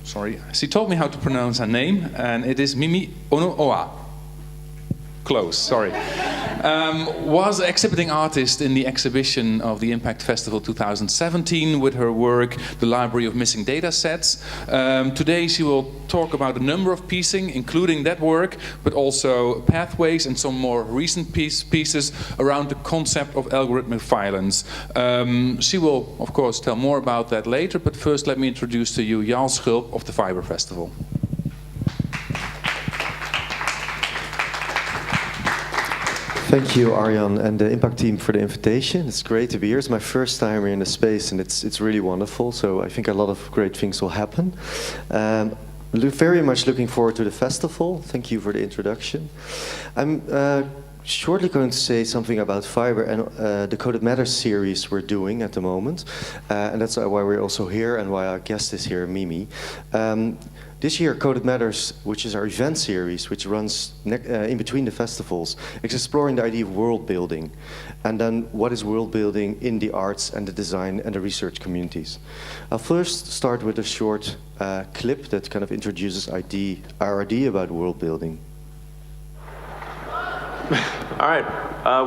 sorry, she told me how to pronounce her name, and it is Mimi Onuoha. Close, sorry. Was an exhibiting artist in the exhibition of the Impakt Festival 2017 with her work, The Library of Missing Data Sets. Today she will talk about a number of pieces, including that work, but also pathways and some more recent pieces around the concept of algorithmic violence. She will, of course, tell more about that later, but first let me introduce to you Jaal Schulp of the Fiber Festival. Thank you, Arjan, and the Impakt team for the invitation. It's great to be here. It's my first time here in the space, and it's really wonderful. So I think a lot of great things will happen. Very much looking forward to the festival. Thank you for the introduction. I'm shortly going to say something about fiber and the Coded Matter series we're doing at the moment. And that's why we're also here and why our guest is here, Mimi. This year, Coded Matters, which is our event series, which runs in between the festivals, is exploring the idea of world building. And then what is world building in the arts and the design and the research communities. I'll first start with a short clip that kind of introduces our idea about world building. All right,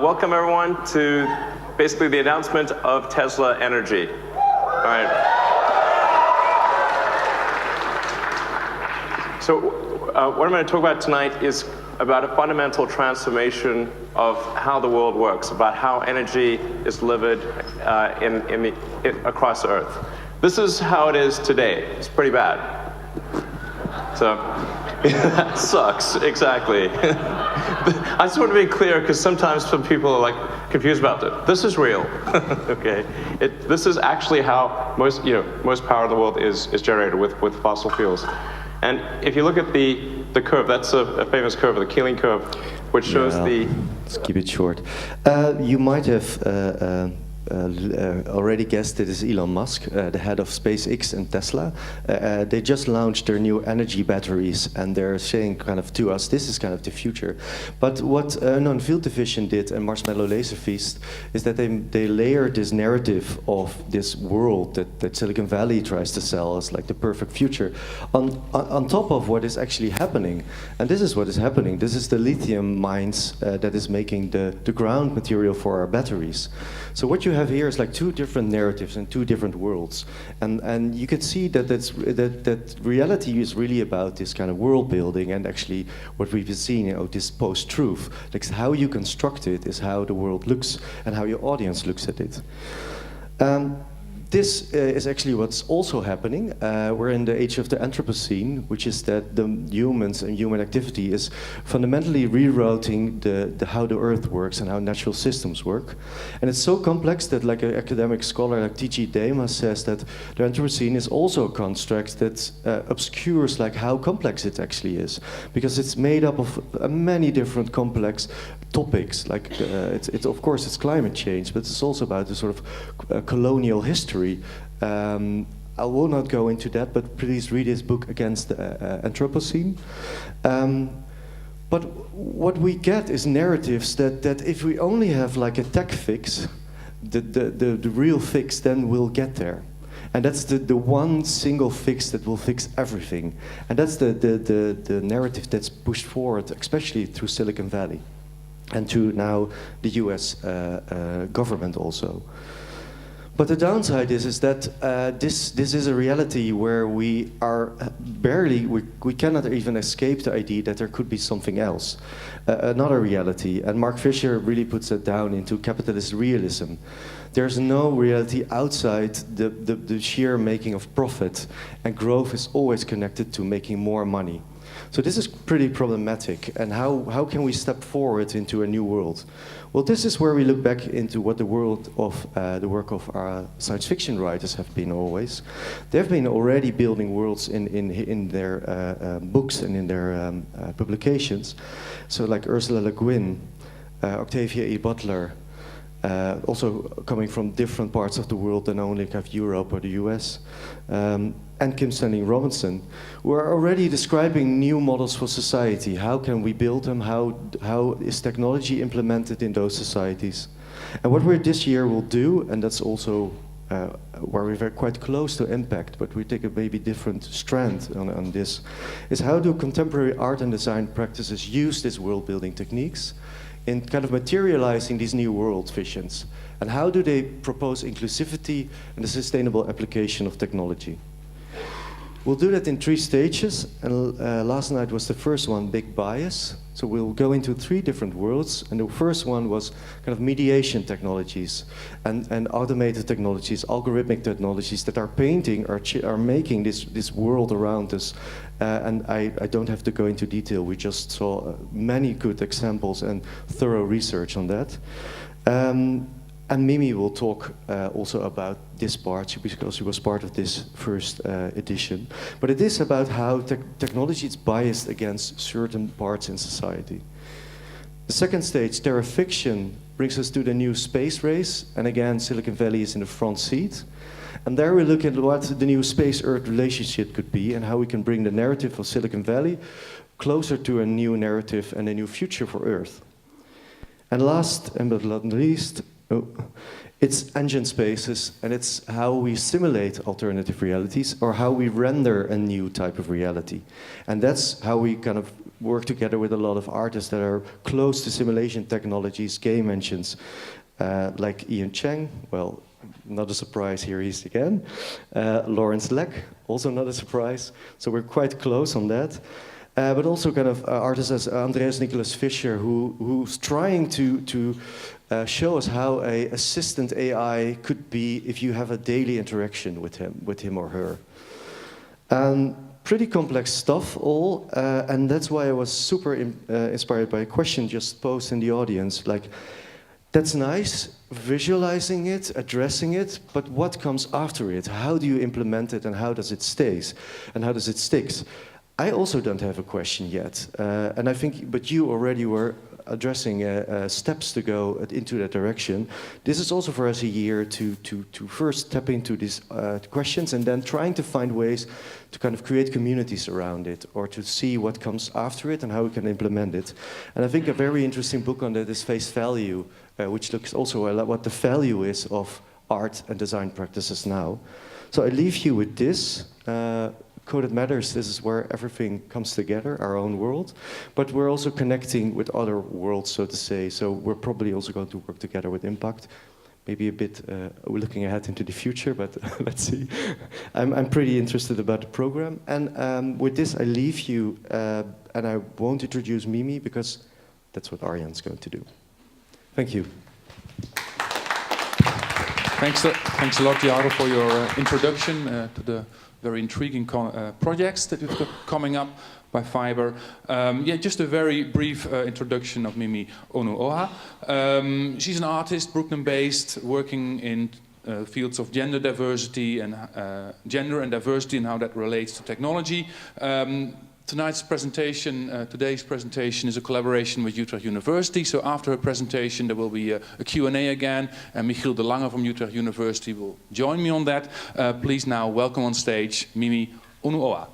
welcome everyone to basically the announcement of Tesla Energy. All right. So what I'm going to talk about tonight is about a fundamental transformation of how the world works, about how energy is delivered across Earth. This is how it is today. It's pretty bad. So that sucks, exactly. I just want to be clear because sometimes some people are like confused about it. This is real, okay? This is actually how most power in the world is generated with fossil fuels. And if you look at the curve, that's a famous curve, the Keeling curve, which shows the... Let's keep it short. You might have already guessed it is Elon Musk, the head of SpaceX and Tesla. They just launched their new energy batteries, and they're saying kind of to us, this is kind of the future. But what Unknown Field Division did and Marshmallow Laser Feast is that they layered this narrative of this world that Silicon Valley tries to sell as like the perfect future on top of what is actually happening. And this is what is happening. This is the lithium mines that is making the ground material for our batteries. So what you have here is like two different narratives and two different worlds, and you can see that that reality is really about this kind of world building, and actually what we've been seeing, this post-truth, like how you construct it is how the world looks and how your audience looks at it. This is actually what's also happening. We're in the age of the Anthropocene, which is that the humans and human activity is fundamentally rerouting how the Earth works and how natural systems work. And it's so complex that like an academic scholar like T.G. Damas says that the Anthropocene is also a construct that obscures like how complex it actually is, because it's made up of many different complex topics. Like it's of course it's climate change, but it's also about the sort of colonial history. I will not go into that, but please read his book Against the Anthropocene. But what we get is narratives that if we only have like a tech fix, the real fix, then we'll get there. And that's the one single fix that will fix everything. And that's the narrative that's pushed forward, especially through Silicon Valley and to now the US government also. But the downside is that this is a reality where we are we cannot even escape the idea that there could be something else, another reality. And Mark Fisher really puts it down into capitalist realism. There's no reality outside the sheer making of profit, and growth is always connected to making more money. So this is pretty problematic, and how can we step forward into a new world? Well, this is where we look back into what the world of the work of our science fiction writers have been always. They've been already building worlds in their books and in their publications. So like Ursula Le Guin, Octavia E. Butler, also coming from different parts of the world than only kind of Europe or the US, and Kim Stanley Robinson, who are already describing new models for society. How can we build them? How is technology implemented in those societies? And what we this year will do, and that's also where we're quite close to impact, but we take a maybe different strand on this, is how do contemporary art and design practices use these world-building techniques in kind of materializing these new world visions? And how do they propose inclusivity and the sustainable application of technology? We'll do that in 3 stages, and last night was the first one, Big Bias. So we'll go into 3 different worlds, and the first one was kind of mediation technologies and automated technologies, algorithmic technologies that are painting, are making this world around us. And I don't have to go into detail. We just saw many good examples and thorough research on that. And Mimi will talk also about this part, because she was part of this first edition. But it is about how technology is biased against certain parts in society. The second stage, Terra Fiction, brings us to the new space race. And again, Silicon Valley is in the front seat. And there we look at what the new space-Earth relationship could be and how we can bring the narrative of Silicon Valley closer to a new narrative and a new future for Earth. And last, and but not least, it's engine spaces, and it's how we simulate alternative realities or how we render a new type of reality. And that's how we kind of work together with a lot of artists that are close to simulation technologies, game engines, like Ian Cheng, well, not a surprise, here he is again. Lawrence Leck, also not a surprise. So we're quite close on that. But also kind of artists as Andreas Nicholas Fischer, who's trying to show us how an assistant AI could be if you have a daily interaction with him or her. Pretty complex stuff all, and that's why I was super inspired by a question just posed in the audience. Like, that's nice, visualizing it, addressing it, but what comes after it? How do you implement it, and how does it stays, and how does it sticks? I also don't have a question yet, and I think, but you already were addressing steps to go into that direction. This is also for us a year to first tap into these questions and then trying to find ways to kind of create communities around it or to see what comes after it and how we can implement it. And I think a very interesting book on that is Face Value, which looks also at what the value is of art and design practices now. So I leave you with this. Coded Matters, this is where everything comes together, our own world, but we're also connecting with other worlds, so to say, so we're probably also going to work together with Impakt. Maybe a bit, we're looking ahead into the future, but let's see. I'm pretty interested about the program, and with this I leave you, and I won't introduce Mimi, because that's what Arjan's going to do. Thank you. Thanks a lot, Jaro, for your introduction to the very intriguing projects that we've got coming up by Fiber. Yeah, just a very brief introduction of Mimi Onuoha. She's an artist, Brooklyn-based, working in fields of gender diversity and diversity and how that relates to technology. Today's presentation is a collaboration with Utrecht University. So after her presentation, there will be a Q&A again, and Michiel de Lange from Utrecht University will join me on that. Please now welcome on stage Mimi Onuoha.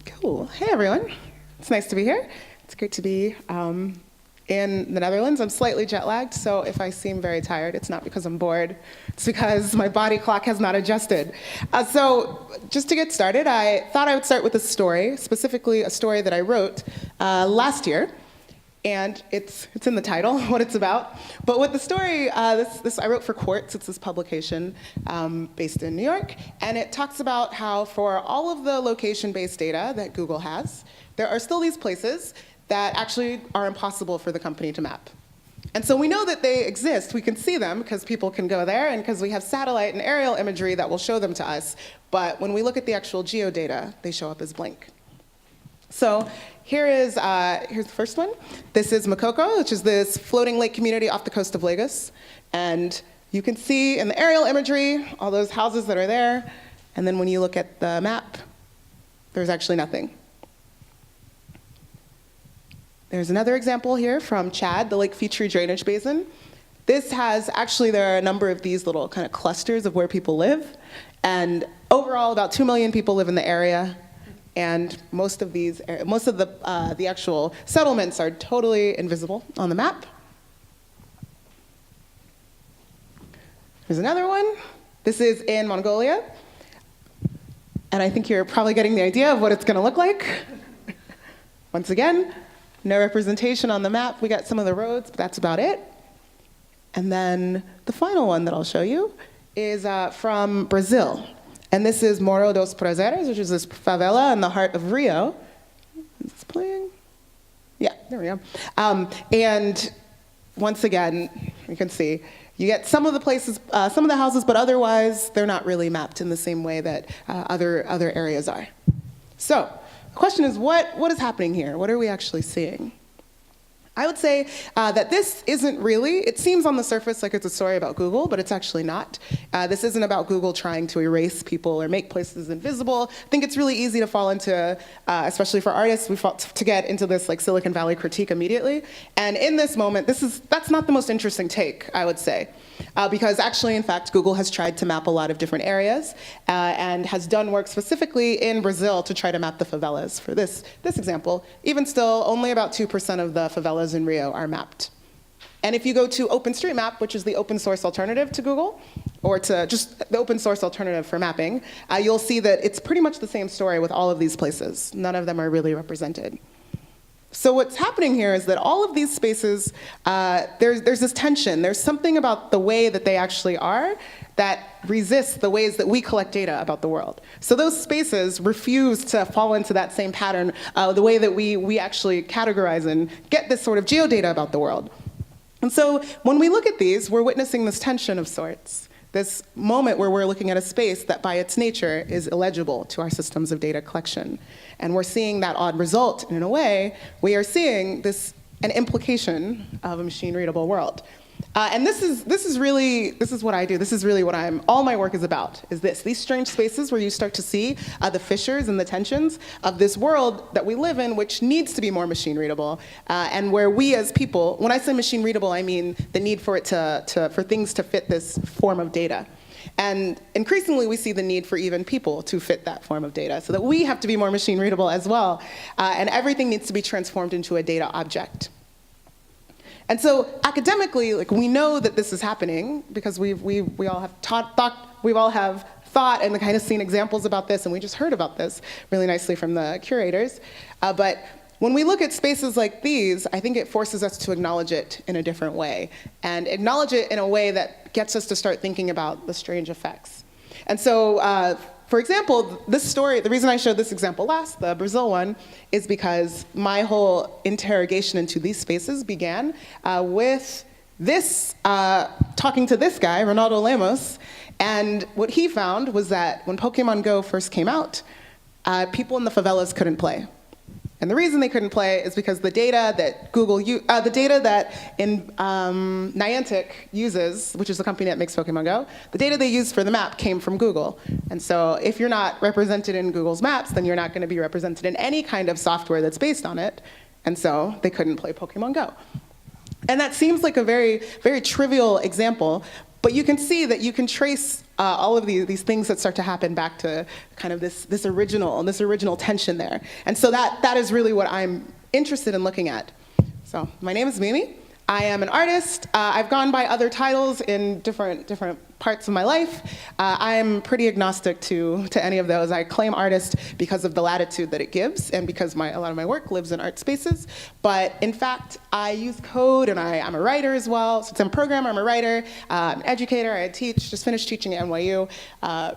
Cool. Hey, everyone. It's nice to be here. It's great to be in the Netherlands. I'm slightly jet lagged, so if I seem very tired, it's not because I'm bored. It's because my body clock has not adjusted. So just to get started, I thought I would start with a story, specifically a story that I wrote last year. And it's in the title, what it's about. But with the story, this I wrote for Quartz. It's this publication based in New York. And it talks about how for all of the location-based data that Google has, there are still these places that actually are impossible for the company to map. And so we know that they exist. We can see them because people can go there and because we have satellite and aerial imagery that will show them to us. But when we look at the actual geodata, they show up as blank. So here's the first one. This is Makoko, which is this floating lake community off the coast of Lagos. And you can see in the aerial imagery all those houses that are there. And then when you look at the map, there's actually nothing. There's another example here from Chad, the Lake Fitri drainage basin. There are a number of these little kind of clusters of where people live. And overall, about 2 million people live in the area. And most of the actual settlements are totally invisible on the map. Here's another one. This is in Mongolia. And I think you're probably getting the idea of what it's going to look like. Once again, no representation on the map. We got some of the roads, but that's about it. And then the final one that I'll show you is from Brazil. And this is Morro dos Prazeres, which is this favela in the heart of Rio. Is this playing? Yeah, there we go. And once again, you can see, you get some of the places, some of the houses, but otherwise, they're not really mapped in the same way that other areas are. So, the question is, what is happening here? What are we actually seeing? I would say that this isn't really, it seems on the surface like it's a story about Google, but it's actually not. This isn't about Google trying to erase people or make places invisible. I think it's really easy to fall into, especially for artists, to get into this like Silicon Valley critique immediately. And in this moment, that's not the most interesting take, I would say. Because actually, in fact, Google has tried to map a lot of different areas and has done work specifically in Brazil to try to map the favelas. For this example, even still, only about 2% of the favelas in Rio are mapped. And if you go to OpenStreetMap, which is the open source alternative to Google, or to just the open source alternative for mapping, you'll see that it's pretty much the same story with all of these places. None of them are really represented. So what's happening here is that all of these spaces, there's this tension. There's something about the way that they actually are that resists the ways that we collect data about the world. So those spaces refuse to fall into that same pattern, the way that we actually categorize and get this sort of geodata about the world. And so when we look at these, we're witnessing this tension of sorts. This moment where we're looking at a space that by its nature is illegible to our systems of data collection. And we're seeing that odd result, and in a way, we are seeing an implication of a machine-readable world. And this is what I do. This is really what all my work is about, is these strange spaces where you start to see the fissures and the tensions of this world that we live in, which needs to be more machine-readable, and where we as people, when I say machine-readable, I mean the need for things to fit this form of data. And increasingly, we see the need for even people to fit that form of data, so that we have to be more machine-readable as well, and everything needs to be transformed into a data object. And so academically, we know that this is happening because we all have thought and kind of seen examples about this, and we just heard about this really nicely from the curators. But when we look at spaces like these, I think it forces us to acknowledge it in a different way, and acknowledge it in a way that gets us to start thinking about the strange effects. And so, for example, this story, the reason I showed this example last, the Brazil one, is because my whole interrogation into these spaces began with this, talking to this guy, Ronaldo Lemos, and what he found was that when Pokemon Go first came out, people in the favelas couldn't play. And the reason they couldn't play is because the data that Niantic uses, which is the company that makes Pokemon Go, the data they use for the map came from Google. And so if you're not represented in Google's maps, then you're not going to be represented in any kind of software that's based on it. And so they couldn't play Pokemon Go. And that seems like a very, very trivial example, but you can see that you can trace all of these things that start to happen back to kind of this original tension there. And so that is really what I'm interested in looking at. So my name is Mimi. I am an artist. I've gone by other titles in different parts of my life. I'm pretty agnostic to any of those. I claim artist because of the latitude that it gives and because a lot of my work lives in art spaces. But in fact, I use code and I'm a writer as well. So I'm a programmer, I'm a writer, I'm an educator, I teach, just finished teaching at NYU,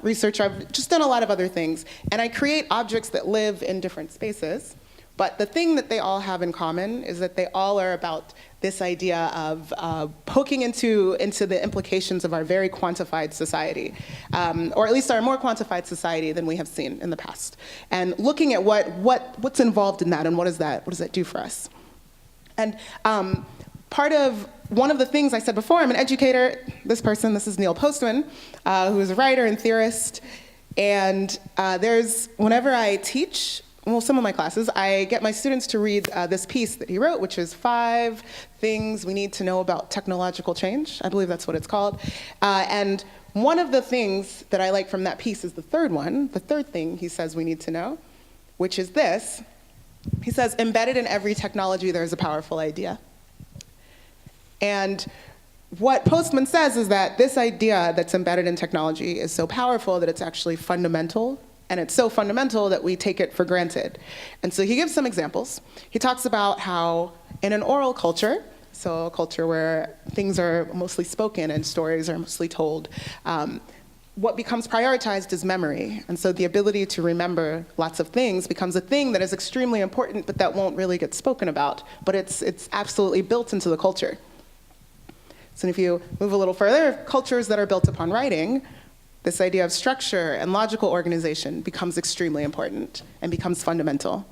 researcher. I've just done a lot of other things. And I create objects that live in different spaces. But the thing that they all have in common is that they all are about this idea of poking into the implications of our very quantified society, or at least our more quantified society than we have seen in the past, and looking at what's involved in that and what does that do for us. And one of the things I said before, I'm an educator. This is Neil Postman, who is a writer and theorist. And whenever I teach, well, some of my classes, I get my students to read this piece that he wrote, which is 5 things we need to know about technological change. I believe that's what it's called. And one of the things that I like from that piece is the third one. The third thing he says we need to know, which is this. He says, embedded in every technology, there's a powerful idea. And what Postman says is that this idea that's embedded in technology is so powerful that it's actually fundamental. And it's so fundamental that we take it for granted. And so he gives some examples. He talks about how in an oral culture, so a culture where things are mostly spoken and stories are mostly told, what becomes prioritized is memory. And so the ability to remember lots of things becomes a thing that is extremely important, but that won't really get spoken about. But it's absolutely built into the culture. So if you move a little further, cultures that are built upon writing, this idea of structure and logical organization becomes extremely important and becomes fundamental.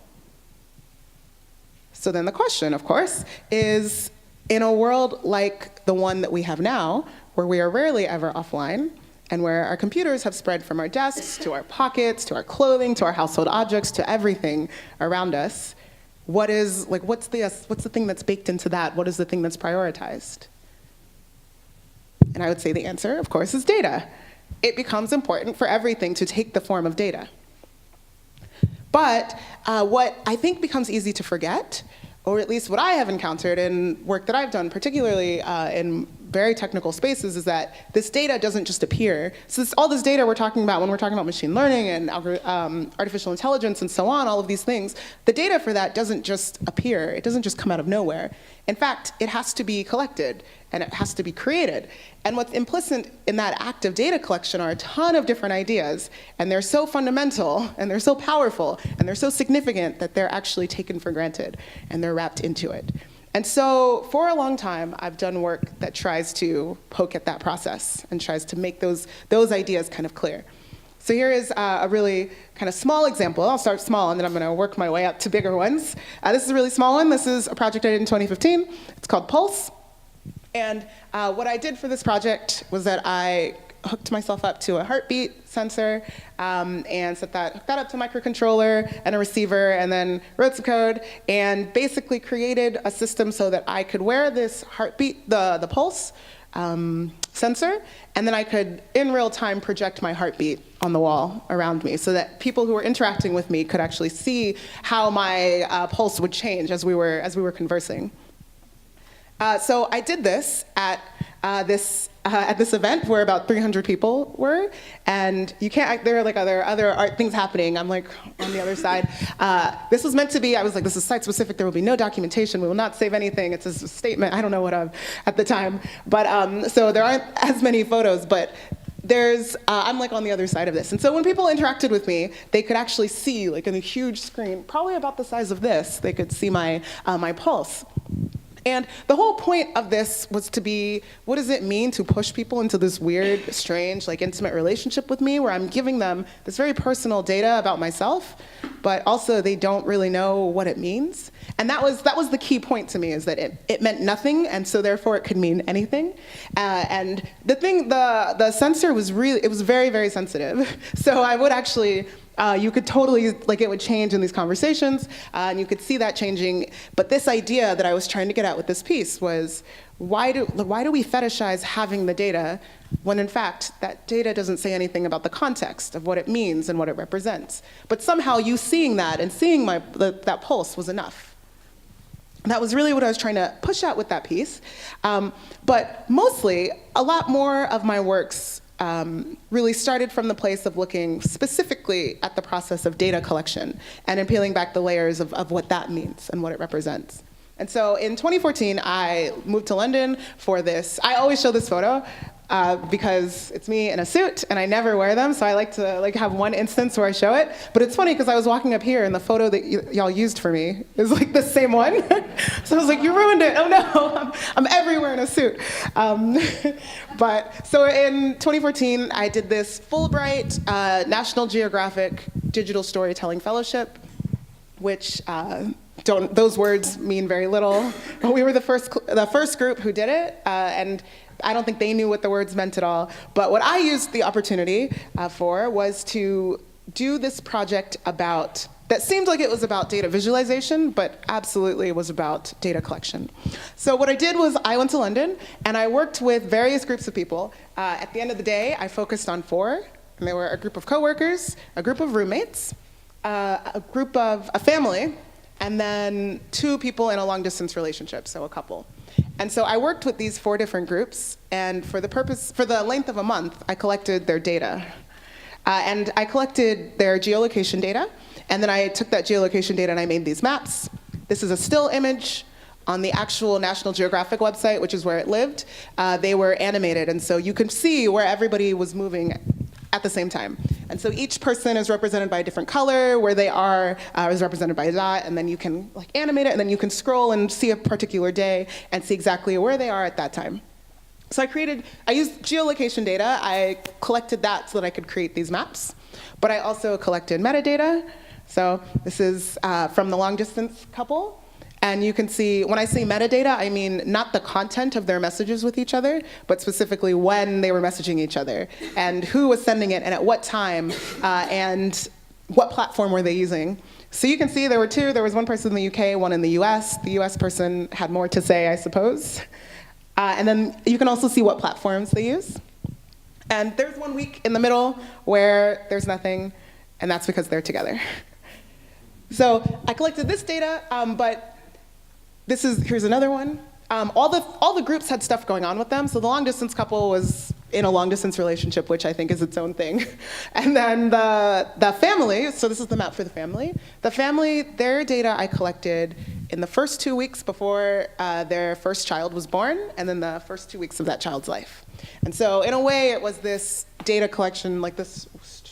So then the question, of course, is in a world like the one that we have now, where we are rarely ever offline, and where our computers have spread from our desks to our pockets, to our clothing, to our household objects, to everything around us, what's the thing that's baked into that? What is the thing that's prioritized? And I would say the answer, of course, is data. It becomes important for everything to take the form of data. But what I think becomes easy to forget, or at least what I have encountered in work that I've done, particularly in very technical spaces, is that this data doesn't just appear. So all this data we're talking about when we're talking about machine learning and artificial intelligence and so on, all of these things, the data for that doesn't just appear. It doesn't just come out of nowhere. In fact, it has to be collected and it has to be created. And what's implicit in that act of data collection are a ton of different ideas, and they're so fundamental, and they're so powerful, and they're so significant that they're actually taken for granted, and they're wrapped into it. And so for a long time, I've done work that tries to poke at that process and tries to make those ideas kind of clear. So here is a really kind of small example. I'll start small, and then I'm going to work my way up to bigger ones. This is a really small one. This is a project I did in 2015. It's called Pulse. And what I did for this project was that I hooked myself up to a heartbeat sensor and hooked that up to a microcontroller and a receiver, and then wrote some code and basically created a system so that I could wear this heartbeat, the pulse sensor, and then I could, in real time, project my heartbeat on the wall around me so that people who were interacting with me could actually see how my pulse would change as we were conversing. So I did this at this event where about 300 people were, and there are like other art things happening. I'm like on the other side. This was meant to be, I was like, this is site specific, there will be no documentation, we will not save anything, it's a statement, I don't know what of at the time. But so there aren't as many photos, but I'm like on the other side of this. And so when people interacted with me, they could actually see, like in a huge screen, probably about the size of this, they could see my pulse. And the whole point of this was to be, what does it mean to push people into this weird, strange, like intimate relationship with me, where I'm giving them this very personal data about myself, but also they don't really know what it means. And that was the key point to me, is that it meant nothing, and so therefore it could mean anything. And the sensor was it was very, very sensitive. So I would actually, you could totally, it would change in these conversations, and you could see that changing. But this idea that I was trying to get at with this piece was, why do we fetishize having the data when in fact that data doesn't say anything about the context of what it means and what it represents? But somehow you seeing that and seeing that pulse was enough. That was really what I was trying to push out with that piece. But mostly, a lot more of my works really started from the place of looking specifically at the process of data collection and in peeling back the layers of what that means and what it represents. And so in 2014, I moved to London for this. I always show this photo because it's me in a suit, and I never wear them, so I like to have one instance where I show it. But it's funny, because I was walking up here, and the photo that y'all used for me is like the same one. So I was like, you ruined it. Oh no, I'm everywhere in a suit. But so in 2014, I did this Fulbright National Geographic Digital Storytelling Fellowship, which those words mean very little. But we were the first group who did it, and I don't think they knew what the words meant at all. But what I used the opportunity for was to do this project about that seemed like it was about data visualization, but absolutely was about data collection. So what I did was I went to London, and I worked with various groups of people. At the end of the day, I focused on 4, and they were a group of coworkers, a group of roommates, a group of a family, and then 2 people in a long-distance relationship, so a couple. And so I worked with these 4 different groups, and for the length of a month, I collected their data. And I collected their geolocation data, and then I took that geolocation data and I made these maps. This is a still image on the actual National Geographic website, which is where it lived. They were animated, and so you can see where everybody was moving at the same time. And so each person is represented by a different color, where they are is represented by a dot, and then you can like animate it, and then you can scroll and see a particular day and see exactly where they are at that time. So I used geolocation data. I collected that so that I could create these maps. But I also collected metadata. So this is from the long distance couple. And you can see, when I say metadata, I mean not the content of their messages with each other, but specifically when they were messaging each other, and who was sending it, and at what time, and what platform were they using. So you can see there were 2. There was one person in the UK, one in the US. The US person had more to say, I suppose. And then you can also see what platforms they use. And there's 1 week in the middle where there's nothing, and that's because they're together. So I collected this data, but here's another one. All the groups had stuff going on with them. So the long distance couple was in a long distance relationship, which I think is its own thing. And then the family, so this is the map for the family. The family, their data I collected in the first 2 weeks before their first child was born, and then the first 2 weeks of that child's life. And so in a way, it was this data collection, like this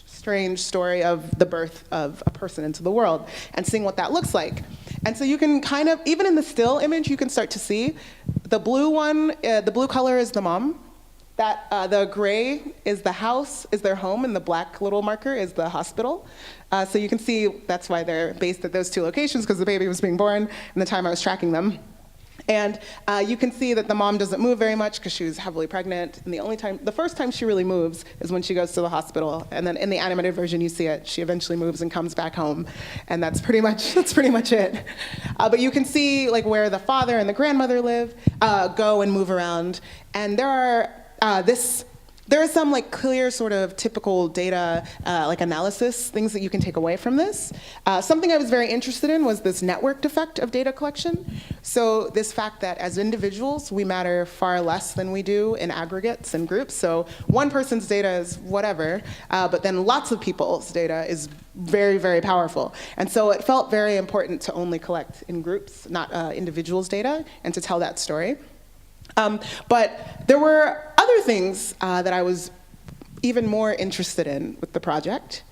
strange story of the birth of a person into the world, and seeing what that looks like. And so you can kind of, even in the still image, you can start to see the blue one, the blue color is the mom. The gray is the house, is their home, and the black little marker is the hospital. So you can see that's why they're based at those 2 locations, because the baby was being born in the time I was tracking them. And you can see that the mom doesn't move very much because she was heavily pregnant. And the first time she really moves is when she goes to the hospital. And then in the animated version, you see it. She eventually moves and comes back home. And that's pretty much it. But you can see like where the father and the grandmother live, go and move around. And there are some like clear sort of typical data like analysis things that you can take away from this. Something I was very interested in was this networked effect of data collection. So this fact that as individuals, we matter far less than we do in aggregates and groups. So one person's data is whatever, but then lots of people's data is very, very powerful. And so it felt very important to only collect in groups, not individuals' data, and to tell that story. But there were other things that I was even more interested in with the project.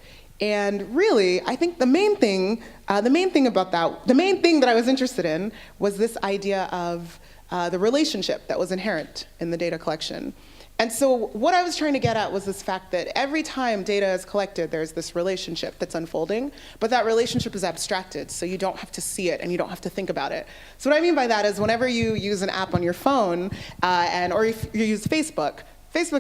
And really, I think the main thing that I was interested in was this idea of the relationship that was inherent in the data collection. And so what I was trying to get at was this fact that every time data is collected, there's this relationship that's unfolding, but that relationship is abstracted, so you don't have to see it and you don't have to think about it. So what I mean by that is whenever you use an app on your phone, or if you use Facebook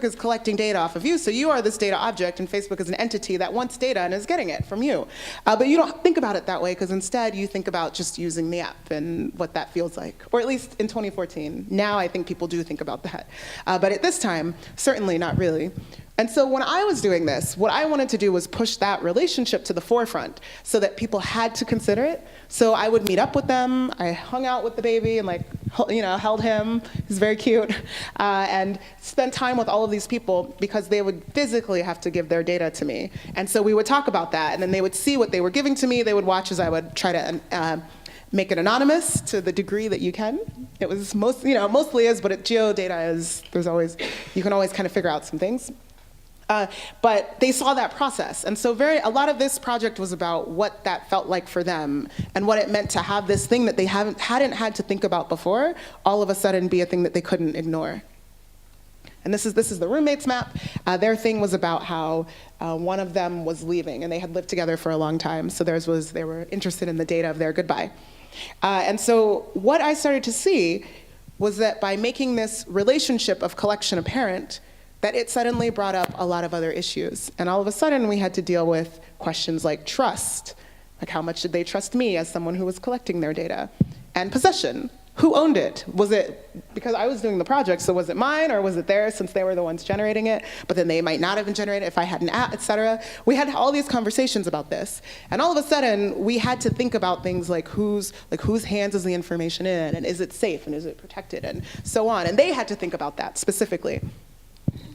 is collecting data off of you, so you are this data object, and Facebook is an entity that wants data and is getting it from you. But you don't think about it that way, because instead you think about just using the app and what that feels like, or at least in 2014. Now I think people do think about that. But at this time, certainly not really. And so when I was doing this, what I wanted to do was push that relationship to the forefront so that people had to consider it. So I would meet up with them. I hung out with the baby and held him. He's very cute. And spent time with all of these people because they would physically have to give their data to me. And so we would talk about that, and then they would see what they were giving to me. They would watch as I would try to make it anonymous to the degree that you can. It was mostly is, but geodata is, you can always kind of figure out some things. But they saw that process. And so a lot of this project was about what that felt like for them and what it meant to have this thing that they hadn't had to think about before, all of a sudden be a thing that they couldn't ignore. And this is the roommates map. Their thing was about how one of them was leaving, and they had lived together for a long time. So they were interested in the data of their goodbye. And so what I started to see was that by making this relationship of collection apparent, that it suddenly brought up a lot of other issues. And all of a sudden, we had to deal with questions like trust Like how much did they trust me as someone who was collecting their data? And possession. Who owned it? Was it, because I was doing the project, so was it mine or was it theirs since they were the ones generating it, but then they might not have been generated if I hadn't, et cetera. We had all these conversations about this. And all of a sudden, we had to think about things like whose hands is the information in, and is it safe, and is it protected, and so on. And they had to think about that specifically.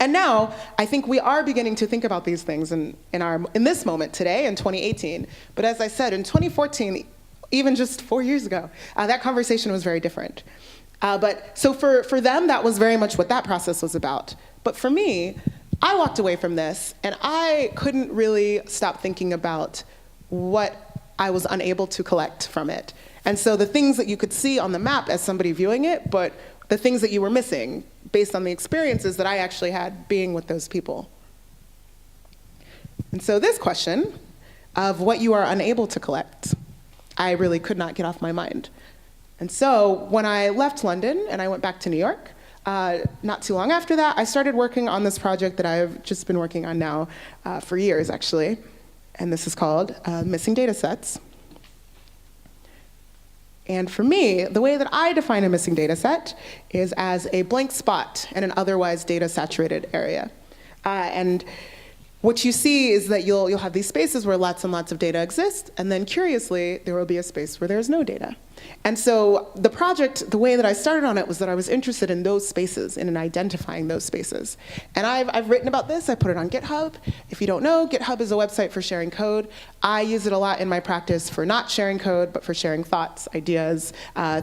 And now, I think we are beginning to think about these things in this moment today, in 2018. But as I said, in 2014, even just 4 years ago, that conversation was very different. So for them, that was very much what that process was about. But for me, I walked away from this, and I couldn't really stop thinking about what I was unable to collect from it. And so the things that you could see on the map as somebody viewing it, but the things that you were missing based on the experiences that I actually had being with those people. And so this question of what you are unable to collect, I really could not get off my mind. And so when I left London and I went back to New York, not too long after that, I started working on this project that I've just been working on now for years, actually. And this is called Missing Data Sets. And for me, the way that I define a missing data set is as a blank spot in an otherwise data-saturated area. And what you see is that you'll have these spaces where lots and lots of data exist, and then curiously, there will be a space where there's no data. And so the project, the way that I started on it was that I was interested in those spaces and in identifying those spaces. And I've written about this, I put it on GitHub. If you don't know, GitHub is a website for sharing code. I use it a lot in my practice for not sharing code, but for sharing thoughts, ideas,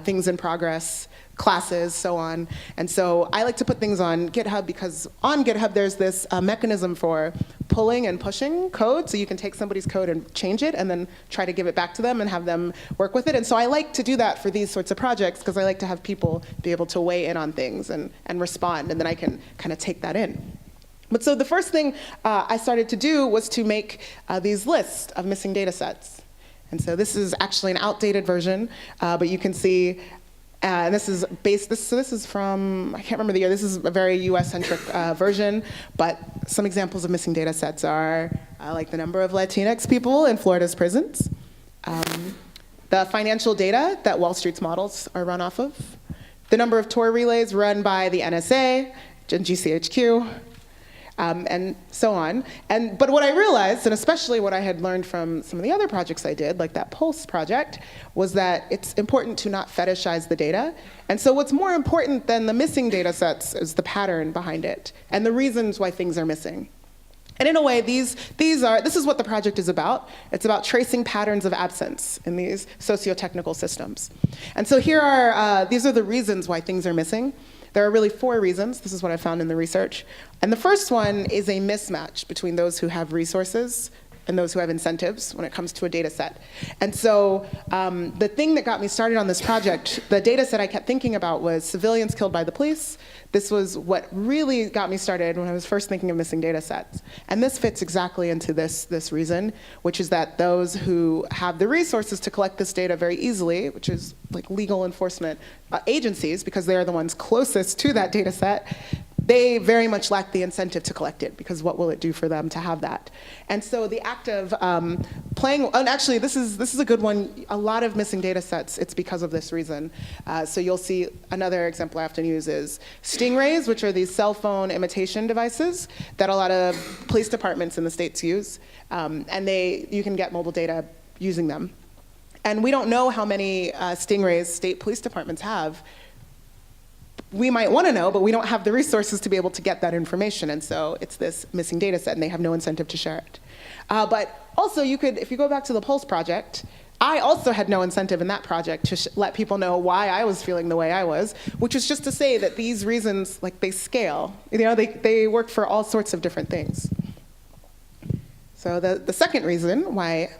things in progress, classes, so on. And so I like to put things on GitHub because on GitHub there's this mechanism for pulling and pushing code, so you can take somebody's code and change it and then try to give it back to them and have them work with it. And so I like to do that for these sorts of projects because I like to have people be able to weigh in on things and respond, and then I can kind of take that in. But so the first thing I started to do was to make these lists of missing data sets. And so this is actually an outdated version, but you can see and this is from, I can't remember the year, this is a very US-centric version, but some examples of missing data sets are like the number of Latinx people in Florida's prisons, the financial data that Wall Street's models are run off of, the number of tour relays run by the NSA and GCHQ, and so on. But what I realized, and especially what I had learned from some of the other projects I did, like that Pulse project, was that it's important to not fetishize the data. And so what's more important than the missing data sets is the pattern behind it and the reasons why things are missing. And in a way, this is what the project is about. It's about tracing patterns of absence in these socio-technical systems. And so here are, these are the reasons why things are missing. There are really 4 reasons. This is what I found in the research. And the first one is a mismatch between those who have resources and those who have incentives when it comes to a data set. And so the thing that got me started on this project, the data set I kept thinking about was civilians killed by the police. This was what really got me started when I was first thinking of missing data sets. And this fits exactly into this reason, which is that those who have the resources to collect this data very easily, which is like legal enforcement agencies, because they are the ones closest to that data set, they very much lack the incentive to collect it, because what will it do for them to have that? And so the act of playing, and actually this is a good one, a lot of missing data sets, it's because of this reason. So you'll see another example I often use is stingrays, which are these cell phone imitation devices that a lot of police departments in the States use. And you can get mobile data using them. And we don't know how many stingrays state police departments have. We might want to know, but we don't have the resources to be able to get that information. And so it's this missing data set, and they have no incentive to share it. But also, if you go back to the Pulse project, I also had no incentive in that project to let people know why I was feeling the way I was, which is just to say that these reasons, like, they scale. You know, they work for all sorts of different things. So the second reason why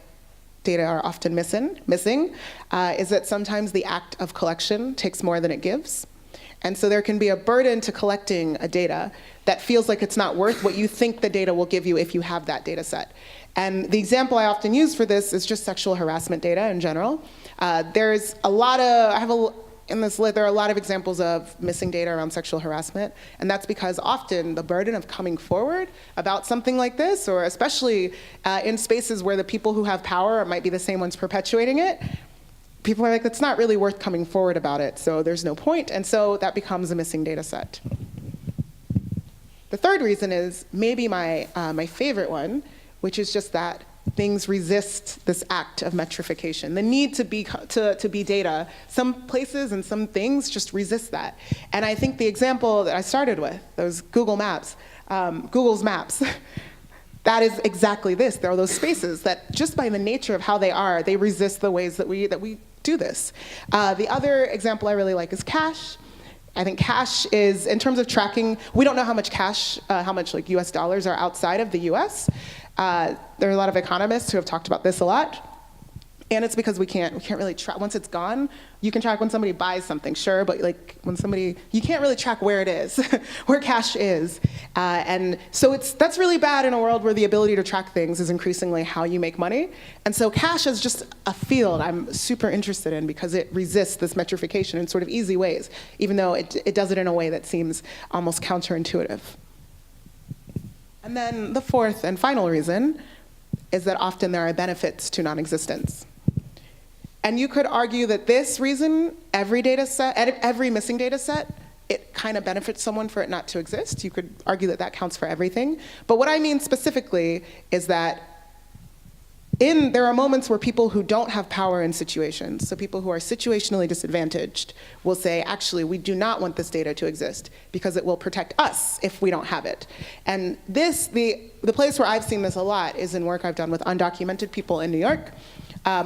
data are often missing is that sometimes the act of collection takes more than it gives. And so there can be a burden to collecting a data that feels like it's not worth what you think the data will give you if you have that data set. And the example I often use for this is just sexual harassment data in general. There's a lot of, in this lit, there are a lot of examples of missing data around sexual harassment, and that's because often the burden of coming forward about something like this, or especially in spaces where the people who have power might be the same ones perpetuating it, people are like, it's not really worth coming forward about it, so there's no point, and so that becomes a missing data set. The third reason is maybe my favorite one, which is just that things resist this act of metrification. The need to be data. Some places and some things just resist that. And I think the example that I started with, those Google Maps, Google's Maps, that is exactly this. There are those spaces that just by the nature of how they are, they resist the ways that we do this. The other example I really like is cash. I think cash is, in terms of tracking, we don't know how much cash, how much like US dollars are outside of the US. There are a lot of economists who have talked about this a lot. And it's because we can't really track, once it's gone, you can track when somebody buys something, sure, but like when somebody, you can't really track where it is, where cash is. And so that's really bad in a world where the ability to track things is increasingly how you make money. And so cash is just a field I'm super interested in because it resists this metrification in sort of easy ways, even though it does it in a way that seems almost counterintuitive. And then the fourth and final reason is that often there are benefits to non-existence. And you could argue that this reason, every missing data set, it kind of benefits someone for it not to exist. You could argue that that counts for everything. But what I mean specifically is that there are moments where people who don't have power in situations, so people who are situationally disadvantaged, will say, actually, we do not want this data to exist because it will protect us if we don't have it. And the place where I've seen this a lot is in work I've done with undocumented people in New York,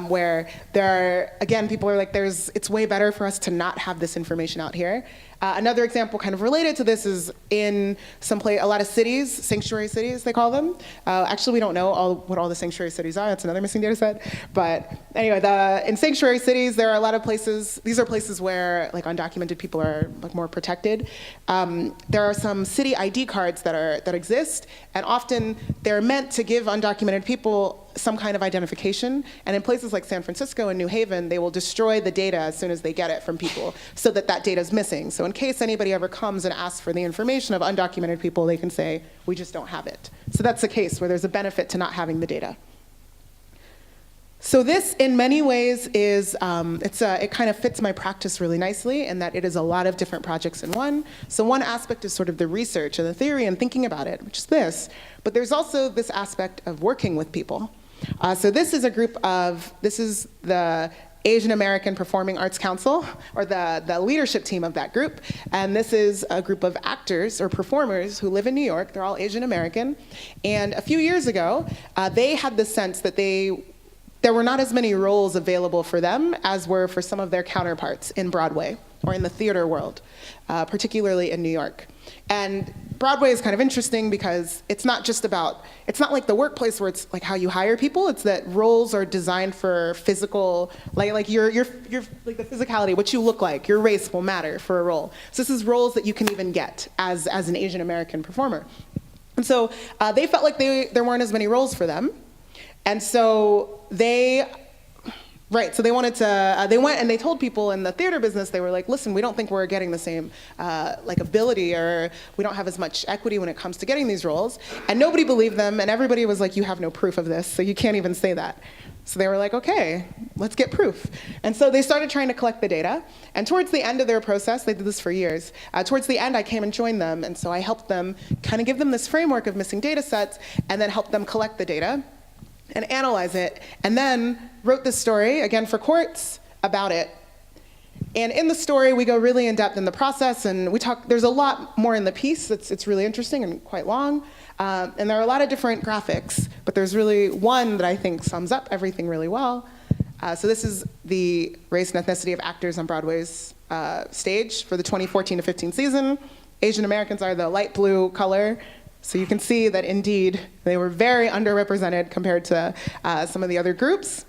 where there are, again, people are like, it's way better for us to not have this information out here. Another example kind of related to this is in a lot of cities, sanctuary cities, they call them. Actually, we don't know what all the sanctuary cities are. That's another missing data set. But anyway, in sanctuary cities, there are a lot of places, these are places where like undocumented people are like more protected. There are some city ID cards that exist, and often they're meant to give undocumented people some kind of identification. And in places like San Francisco and New Haven, they will destroy the data as soon as they get it from people so that data is missing. So in case anybody ever comes and asks for the information of undocumented people, they can say, we just don't have it. So that's a case where there's a benefit to not having the data. So this, in many ways, is, it kind of fits my practice really nicely in that it is a lot of different projects in one. So one aspect is sort of the research and the theory and thinking about it, which is this. But there's also this aspect of working with people. So this is the Asian American Performing Arts Council, or the leadership team of that group. And this is a group of actors or performers who live in New York. They're all Asian American. And a few years ago, they had the sense that there were not as many roles available for them as were for some of their counterparts in Broadway or in the theater world, particularly in New York. And Broadway is kind of interesting because it's not like the workplace where it's like how you hire people. It's that roles are designed for physical, like your like the physicality, what you look like, your race will matter for a role. So this is roles that you can even get as an Asian American performer. And so they felt like there weren't as many roles for them. And so they went and they told people in the theater business, they were like, listen, we don't think we're getting the same ability, or we don't have as much equity when it comes to getting these roles. And nobody believed them, and everybody was like, you have no proof of this, so you can't even say that. So they were like, okay, let's get proof. And so they started trying to collect the data. And towards the end of their process, they did this for years, towards the end I came and joined them, and so I helped them kind of give them this framework of missing data sets, and then help them collect the data and analyze it, and then wrote this story, again for courts, about it. And in the story, we go really in depth in the process, and there's a lot more in the piece. It's really interesting and quite long. And there are a lot of different graphics, but there's really one that I think sums up everything really well. So this is the race and ethnicity of actors on Broadway's stage for the 2014 to 15 season. Asian Americans are the light blue color. So you can see that indeed they were very underrepresented compared to some of the other groups.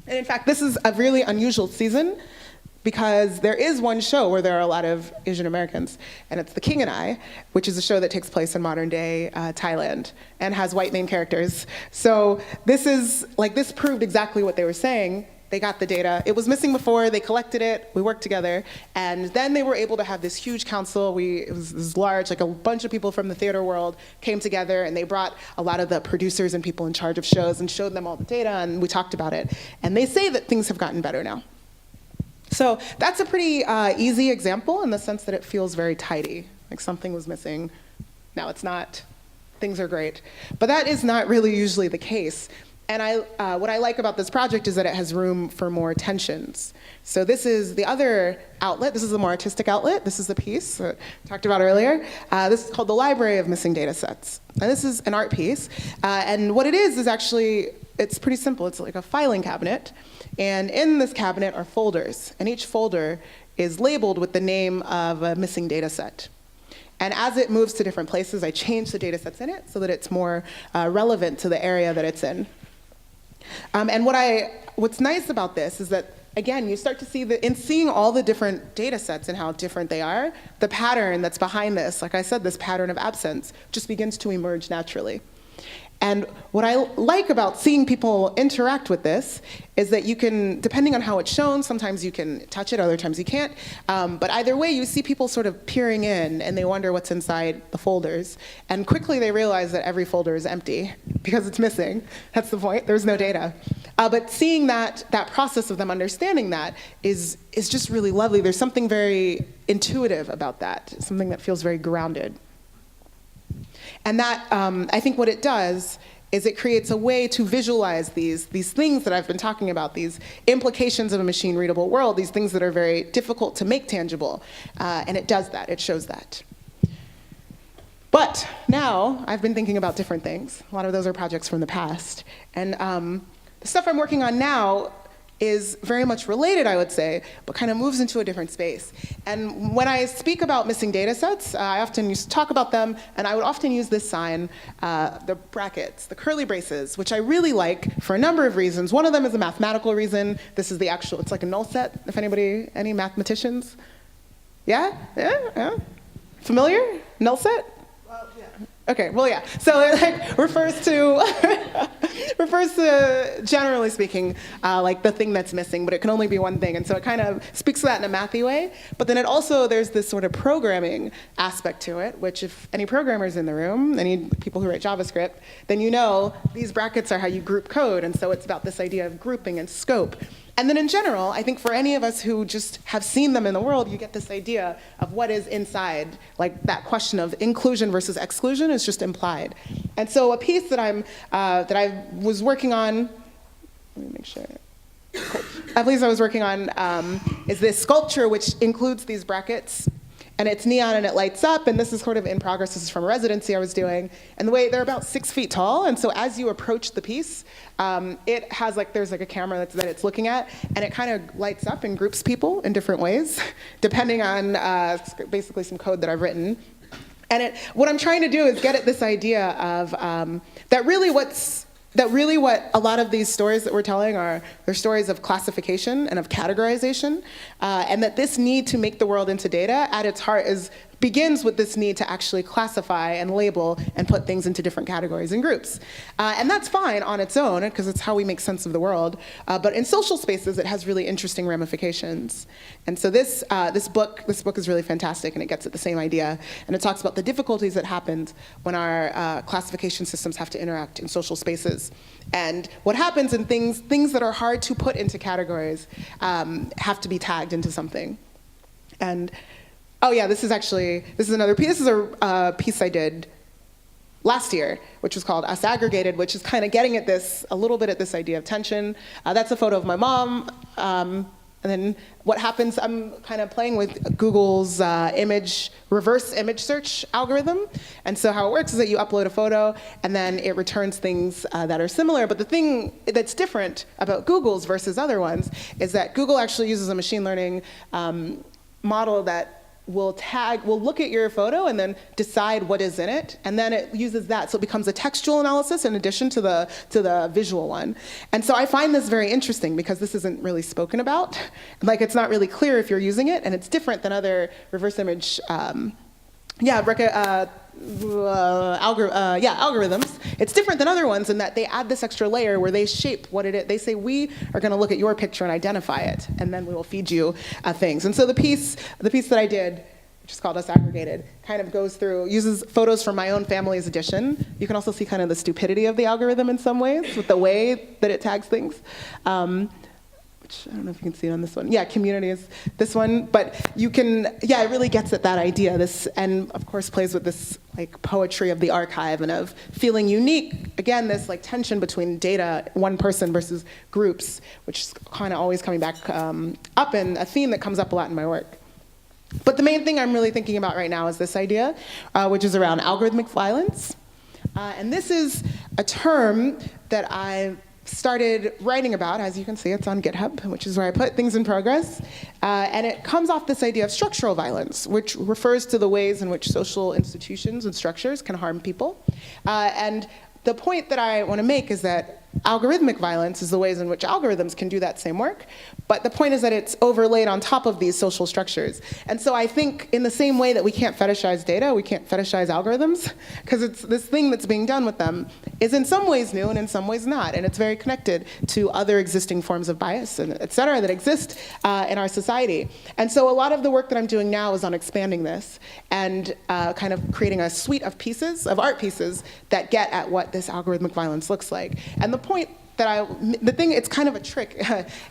And in fact, this is a really unusual season because there is one show where there are a lot of Asian Americans, and it's The King and I, which is a show that takes place in modern day Thailand and has white main characters. So this proved exactly what they were saying. they got the data. It was missing before, they collected it, we worked together, and then they were able to have this huge council. It was large, like a bunch of people from the theater world came together, and they brought a lot of the producers and people in charge of shows and showed them all the data, and we talked about it. And they say that things have gotten better now. So that's a pretty easy example in the sense that it feels very tidy, like something was missing, now it's not, things are great. But that is not really usually the case. And what I like about this project is that it has room for more tensions. So this is the other outlet. This is the more artistic outlet. This is the piece that I talked about earlier. This is called the Library of Missing Data Sets. And this is an art piece. And what it is actually, it's pretty simple. It's like a filing cabinet. And in this cabinet are folders. And each folder is labeled with the name of a missing data set. And as it moves to different places, I change the data sets in it so that it's more relevant to the area that it's in. And what's nice about this is that, again, you start to see in seeing all the different data sets and how different they are, the pattern that's behind this, like I said, this pattern of absence, just begins to emerge naturally. And what I like about seeing people interact with this is that you can, depending on how it's shown, sometimes you can touch it, other times you can't. But either way, you see people sort of peering in, and they wonder what's inside the folders. And quickly they realize that every folder is empty because it's missing. That's the point. There's no data. But seeing that process of them understanding that is just really lovely. There's something very intuitive about that, something that feels very grounded. And that, I think what it does is it creates a way to visualize these things that I've been talking about, these implications of a machine-readable world, these things that are very difficult to make tangible. And it does that, it shows that. But now, I've been thinking about different things. A lot of those are projects from the past. And the stuff I'm working on now is very much related, I would say, but kind of moves into a different space. And when I speak about missing data sets, I often talk about them, and I would often use this sign, the brackets, the curly braces, which I really like for a number of reasons. One of them is a mathematical reason. This is the actual, it's like a null set, if any mathematicians? Yeah? Yeah? Familiar? Null set? Well, yeah. Okay, well, yeah. So it like refers to, generally speaking, like the thing that's missing, but it can only be one thing. And so it kind of speaks to that in a mathy way. But then it also, there's this sort of programming aspect to it, which if any programmers in the room, any people who write JavaScript, then you know these brackets are how you group code. And so it's about this idea of grouping and scope. And then in general, I think for any of us who just have seen them in the world, you get this idea of what is inside, like that question of inclusion versus exclusion is just implied. And so a piece that I was working on, let me make sure. Cool. A piece I was working on is this sculpture which includes these brackets. And it's neon and it lights up, and this is sort of in progress. This is from a residency I was doing. And the way, they're about 6 feet tall, and so as you approach the piece, it has there's a camera that it's looking at, and it kind of lights up and groups people in different ways, depending on basically some code that I've written. And what I'm trying to do is get at this idea of that really what a lot of these stories that we're telling are, they're stories of classification and of categorization, and that this need to make the world into data at its heart begins with this need to actually classify and label and put things into different categories and groups. And that's fine on its own, because it's how we make sense of the world. But in social spaces, it has really interesting ramifications. And so this book is really fantastic, and it gets at the same idea. And it talks about the difficulties that happened when our classification systems have to interact in social spaces. And what happens in things that are hard to put into categories have to be tagged into something. And oh yeah, this is another piece. This is a piece I did last year, which was called Us Aggregated, which is kind of getting at a little bit at this idea of tension. That's a photo of my mom. And then what happens, I'm kind of playing with Google's reverse image search algorithm. And so how it works is that you upload a photo, and then it returns things that are similar. But the thing that's different about Google's versus other ones is that Google actually uses a machine learning model that will look at your photo and then decide what is in it, and then it uses that, so it becomes a textual analysis in addition to the visual one. And so I find this very interesting because this isn't really spoken about. It's not really clear if you're using it, and it's different than other reverse image algorithms. it's different than other ones in that they add this extra layer where they shape what it is. They say, we are going to look at your picture and identify it, and then we will feed you things. And so the piece that I did, which is called Us Aggregated, kind of goes through, uses photos from my own family's edition. You can also see kind of the stupidity of the algorithm in some ways with the way that it tags things. Which I don't know if you can see it on this one. Yeah, community is this one. But you can, yeah, it really gets at that idea. This, and of course plays with this like poetry of the archive and of feeling unique. Again, this like tension between data, one person versus groups, which is kind of always coming back up, and a theme that comes up a lot in my work. But the main thing I'm really thinking about right now is this idea, which is around algorithmic violence. And this is a term that I started writing about. As you can see, it's on GitHub, which is where I put things in progress. And it comes off this idea of structural violence, which refers to the ways in which social institutions and structures can harm people. And the point that I want to make is that algorithmic violence is the ways in which algorithms can do that same work. But the point is that it's overlaid on top of these social structures. And so I think in the same way that we can't fetishize data, we can't fetishize algorithms, because it's this thing that's being done with them is in some ways new and in some ways not. And it's very connected to other existing forms of bias and et cetera that exist in our society. And so a lot of the work that I'm doing now is on expanding this and kind of creating a suite of pieces, of art pieces, that get at what this algorithmic violence looks like. And the point that it's kind of a trick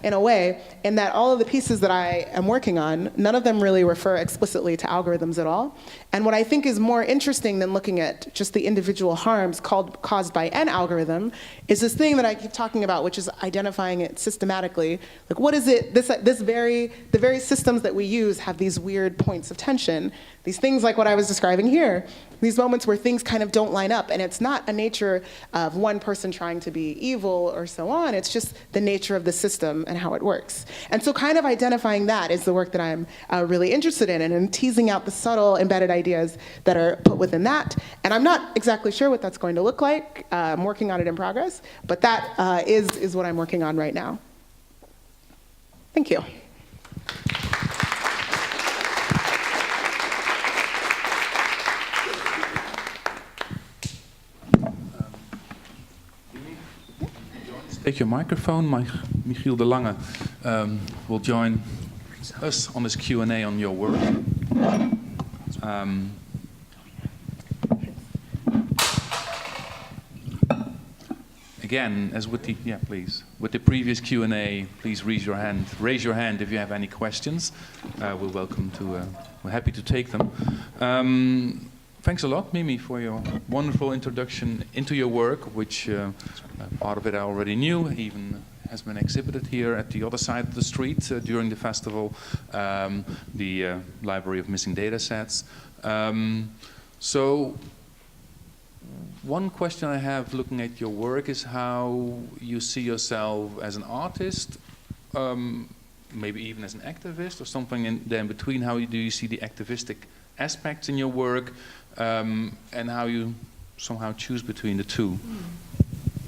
in a way, in that all of the pieces that I am working on, none of them really refer explicitly to algorithms at all. And what I think is more interesting than looking at just the individual harms caused by an algorithm is this thing that I keep talking about, which is identifying it systematically. Like, what is it, the very systems that we use have these weird points of tension, these things like what I was describing here, these moments where things kind of don't line up, and it's not a nature of one person trying to be evil or so on, it's just the nature of the system and how it works. And so kind of identifying that is the work that I'm really interested in, and teasing out the subtle embedded ideas that are put within that. And I'm not exactly sure what that's going to look like. I'm working on it in progress, but that is what I'm working on right now. Thank you. Take your microphone. Michiel de Lange will join us on this Q&A on your work. Again, as with the with the previous Q&A, please raise your hand. Raise your hand if you have any questions. We're happy to take them. Thanks a lot, Mimi, for your wonderful introduction into your work, which part of it I already knew, even has been exhibited here at the other side of the street during the festival, the Library of Missing Data Sets. So one question I have looking at your work is how you see yourself as an artist, maybe even as an activist or something in between. How do you see the activistic aspects in your work, and how you somehow choose between the two?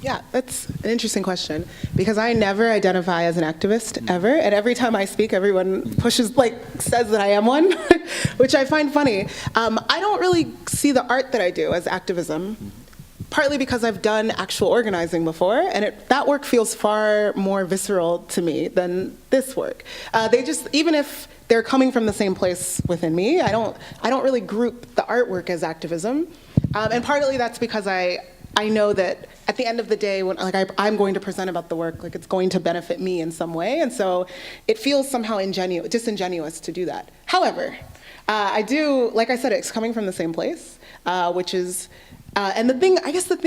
Yeah, that's an interesting question, because I never identify as an activist ever, and every time I speak, everyone says that I am one, which I find funny. I don't really see the art that I do as activism, partly because I've done actual organizing before, and that work feels far more visceral to me than this work. Even if they're coming from the same place within me, I don't really group the artwork as activism, and partly that's because I know that at the end of the day, when I'm going to present about the work, it's going to benefit me in some way, and so it feels somehow disingenuous to do that. However, I do, like I said, it's coming from the same place, which is, and the thing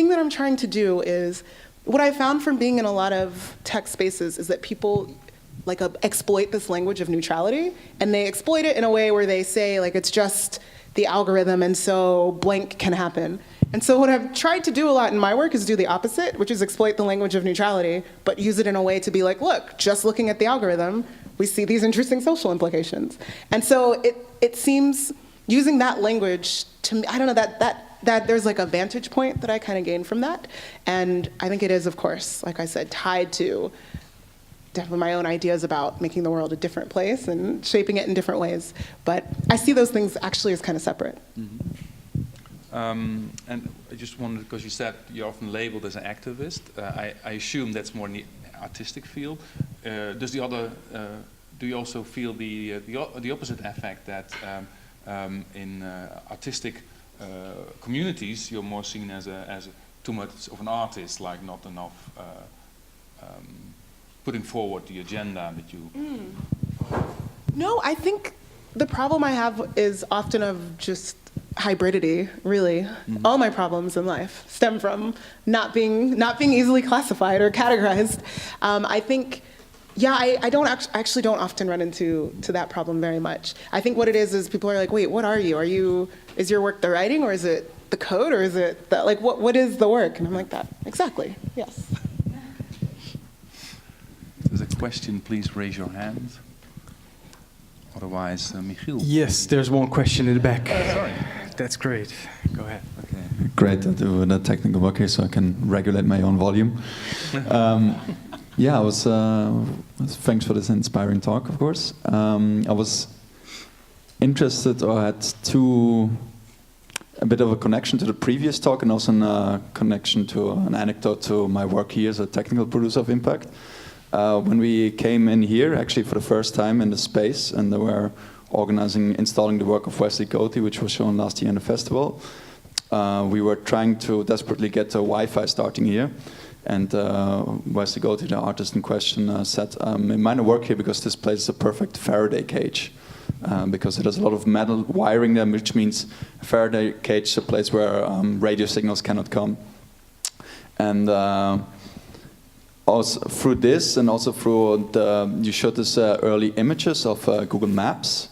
that I'm trying to do is, what I found from being in a lot of tech spaces is that people exploit this language of neutrality, and they exploit it in a way where they say it's just the algorithm, and so blank can happen. And so what I've tried to do a lot in my work is do the opposite, which is exploit the language of neutrality, but use it in a way to be look, just looking at the algorithm, we see these interesting social implications. And so it seems, using that language, to me, I don't know, that there's a vantage point that I kind of gain from that. And I think it is, of course, like I said, tied to definitely my own ideas about making the world a different place and shaping it in different ways. But I see those things actually as kind of separate. Mm-hmm. And I just wondered, because you said you're often labeled as an activist, I assume that's more in the artistic field. Do you also feel the opposite effect, that in artistic communities you're more seen as too much of an artist, like not enough putting forward the agenda that you... No, I think the problem I have is often of just hybridity, really. All my problems in life stem from not being easily classified or categorized. I think, yeah, I don't actually don't often run into that problem very much. I think what it is people are like, wait, what are you? Is your work the writing, or is it the code, or is it the, like, what is the work? And I'm like, that, exactly, yes. If there's a question, please raise your hand. Otherwise, Michiel. Yes, there's one question in the back. Sorry. That's great. Go ahead. Okay. Great to do the technical work here, so I can regulate my own volume. Yeah, I was. Thanks for this inspiring talk, of course. I was interested, or had a bit of a connection to the previous talk, and also a connection to an anecdote to my work here as a technical producer of Impakt. When we came in here, actually for the first time in the space, and they were installing the work of Wesley Goethe, which was shown last year in the festival, we were trying to desperately get Wi-Fi starting here. And Wesley Goethe, the artist in question, said, in my work here, because this place is a perfect Faraday cage, because it has a lot of metal wiring there, which means a Faraday cage is a place where radio signals cannot come. And also through this, and also through you showed us early images of Google Maps,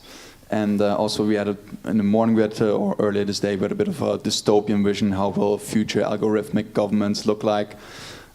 and also we had in the morning or earlier this day we had a bit of a dystopian vision. How will future algorithmic governments look like?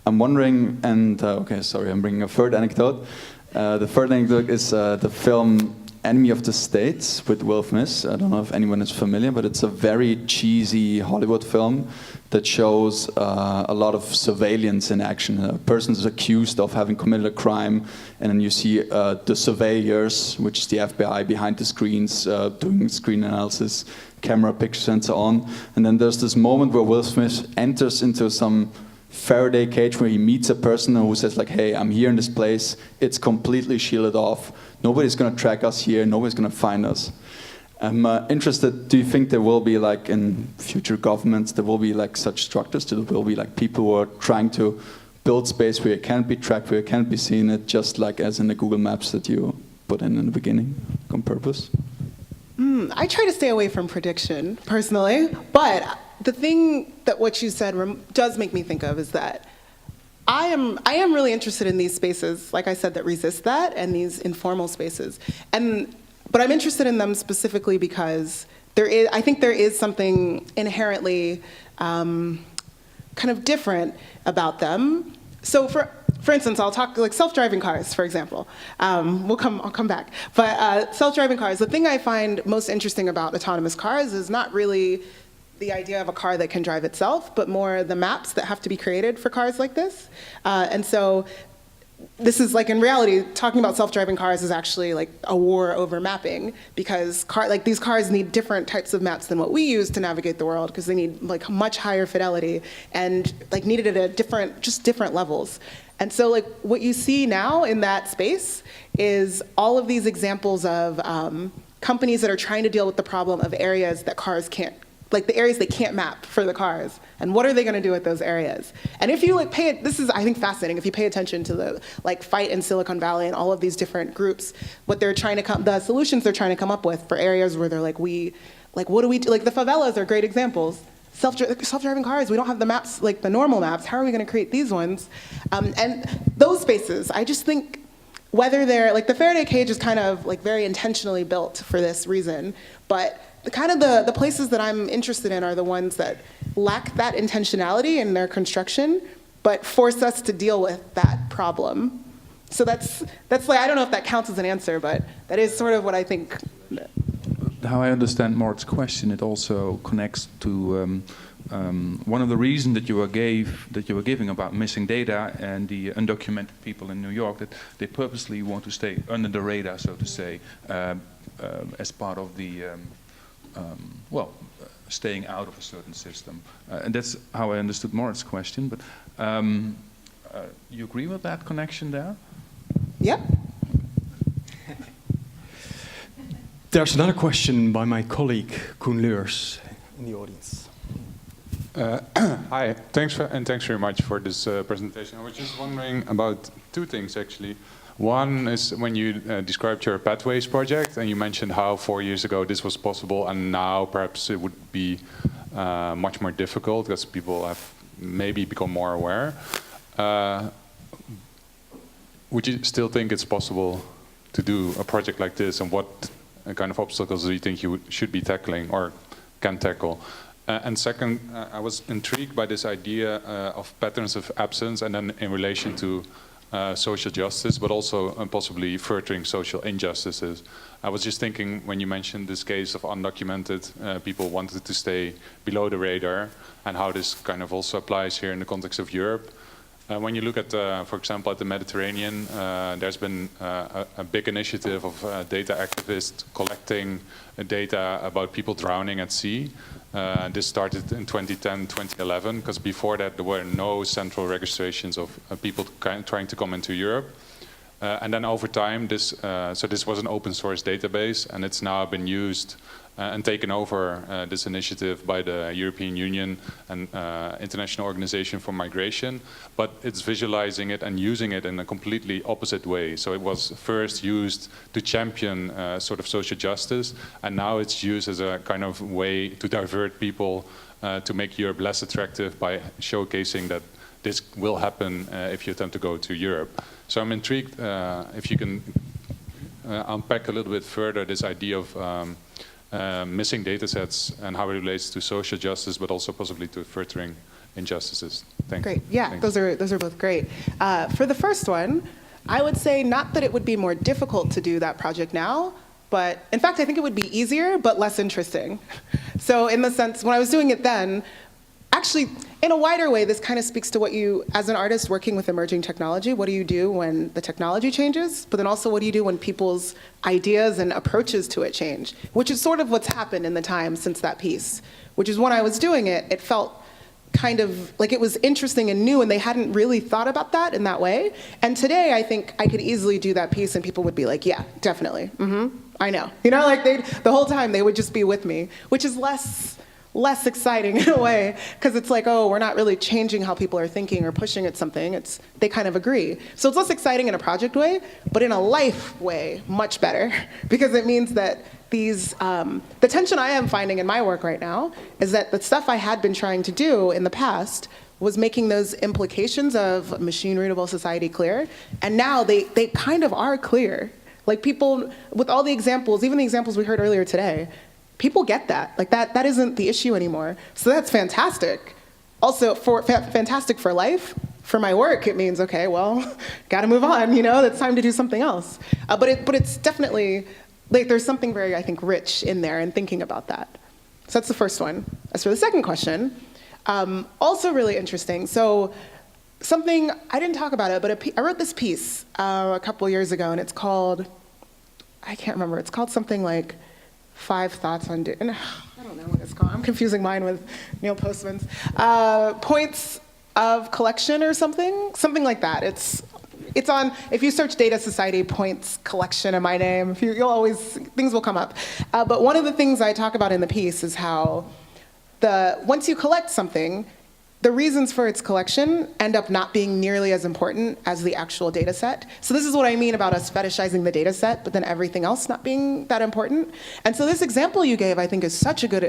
I'm wondering, and okay, sorry, I'm bringing a third anecdote. The third anecdote is the film Enemy of the State with Will Smith. I don't know if anyone is familiar, but it's a very cheesy Hollywood film that shows a lot of surveillance in action. A person is accused of having committed a crime, and then you see the surveyors, which is the FBI, behind the screens doing screen analysis, camera pictures, and so on. And then there's this moment where Will Smith enters into some Faraday cage where he meets a person who says like, hey, I'm here in this place, it's completely shielded off, nobody's going to track us here, nobody's going to find us. I'm interested, do you think there will be, like, in future governments, there will be like such structures, there will be like people who are trying to build space where it can't be tracked, where it can't be seen, it just like as in the Google Maps that you put in the beginning on purpose? I try to stay away from prediction, personally, but the thing that what you said does make me think of is that I am really interested in these spaces, like I said, that resist that, and these informal spaces. But I'm interested in them specifically because I think there is something inherently kind of different about them. So for instance, I'll talk like self-driving cars, for example. I'll come back. But self-driving cars, the thing I find most interesting about autonomous cars is not really the idea of a car that can drive itself, but more the maps that have to be created for cars like this. And so this is like, in reality, talking about self-driving cars is actually like a war over mapping, because these cars need different types of maps than what we use to navigate the world, because they need like much higher fidelity and like needed at a different levels. And so like what you see now in that space is all of these examples of companies that are trying to deal with the problem of areas that cars can't, like the areas they can't map for the cars, and what are they going to do with those areas? And if you like this is, I think, fascinating. If you pay attention to the like fight in Silicon Valley and all of these different groups, what they're trying to the solutions they're trying to come up with for areas where they're like, what do we do? Like the favelas are great examples. Self-driving cars, we don't have the maps, like the normal maps. How are we going to create these ones? And those spaces, I just think, whether they're like the Faraday cage is kind of like very intentionally built for this reason, but the places that I'm interested in are the ones that lack that intentionality in their construction, but force us to deal with that problem. So that's like, I don't know if that counts as an answer, but that is sort of what I think. How I understand Mort's question, it also connects to one of the reasons that you were giving about missing data and the undocumented people in New York, that they purposely want to stay under the radar, so to say, as part of the staying out of a certain system. And that's how I understood Morit's question, but you agree with that connection there? Yep. There's another question by my colleague, Koen Leurs, in the audience. Hi, thanks very much for this presentation. I was just wondering about two things actually. One is when you described your Pathways project and you mentioned how 4 years ago this was possible and now perhaps it would be much more difficult because people have maybe become more aware. Would you still think it's possible to do a project like this, and what kind of obstacles do you think you should be tackling or can tackle? And second, I was intrigued by this idea of patterns of absence and then in relation to social justice, but also possibly furthering social injustices. I was just thinking when you mentioned this case of undocumented people wanted to stay below the radar and how this kind of also applies here in the context of Europe. When you look at, for example, at the Mediterranean, there's been a big initiative of data activists collecting data about people drowning at sea. This started in 2010, 2011, because before that there were no central registrations of people trying to come into Europe. And then over time, this was an open source database, and it's now been used and taken over this initiative by the European Union and International Organization for Migration, but it's visualizing it and using it in a completely opposite way. So it was first used to champion sort of social justice, and now it's used as a kind of way to divert people to make Europe less attractive by showcasing that this will happen if you attempt to go to Europe. So I'm intrigued if you can unpack a little bit further this idea of missing data sets and how it relates to social justice, but also possibly to furthering injustices. Thanks. Great. Yeah, Thanks. those are both great. For the first one, I would say not that it would be more difficult to do that project now, but in fact, I think it would be easier, but less interesting. So in the sense, when I was doing it then, actually, in a wider way, this kind of speaks to what you, as an artist working with emerging technology, what do you do when the technology changes? But then also, what do you do when people's ideas and approaches to it change? Which is sort of what's happened in the time since that piece. Which is when I was doing it, it felt kind of like it was interesting and new, and they hadn't really thought about that in that way. And today, I think I could easily do that piece, and people would be like, yeah, definitely, I know. You know, like the whole time they would just be with me, which is less exciting in a way, because it's like, oh, we're not really changing how people are thinking or pushing at something. They kind of agree. So it's less exciting in a project way, but in a life way, much better, because it means that the tension I am finding in my work right now is that the stuff I had been trying to do in the past was making those implications of machine-readable society clear, and now they kind of are clear. Like people, with all the examples, even the examples we heard earlier today, people get that. Like that isn't the issue anymore. So that's fantastic. Also, fantastic for life. For my work, it means, okay, well, gotta move on, you know, it's time to do something else. But it's definitely, like, there's something very, I think, rich in there in thinking about that. So that's the first one. As for the second question, also really interesting. So something, I didn't talk about it, but I wrote this piece a couple years ago, and it's called, I can't remember, it's called something like 5 Thoughts on, I don't know what it's called. I'm confusing mine with Neil Postman's. Points of collection or something like that. It's on, if you search Data Society Points Collection in my name, you'll always, things will come up. But one of the things I talk about in the piece is how once you collect something, the reasons for its collection end up not being nearly as important as the actual data set. So this is what I mean about us fetishizing the data set, but then everything else not being that important. And so this example you gave, I think, is such a good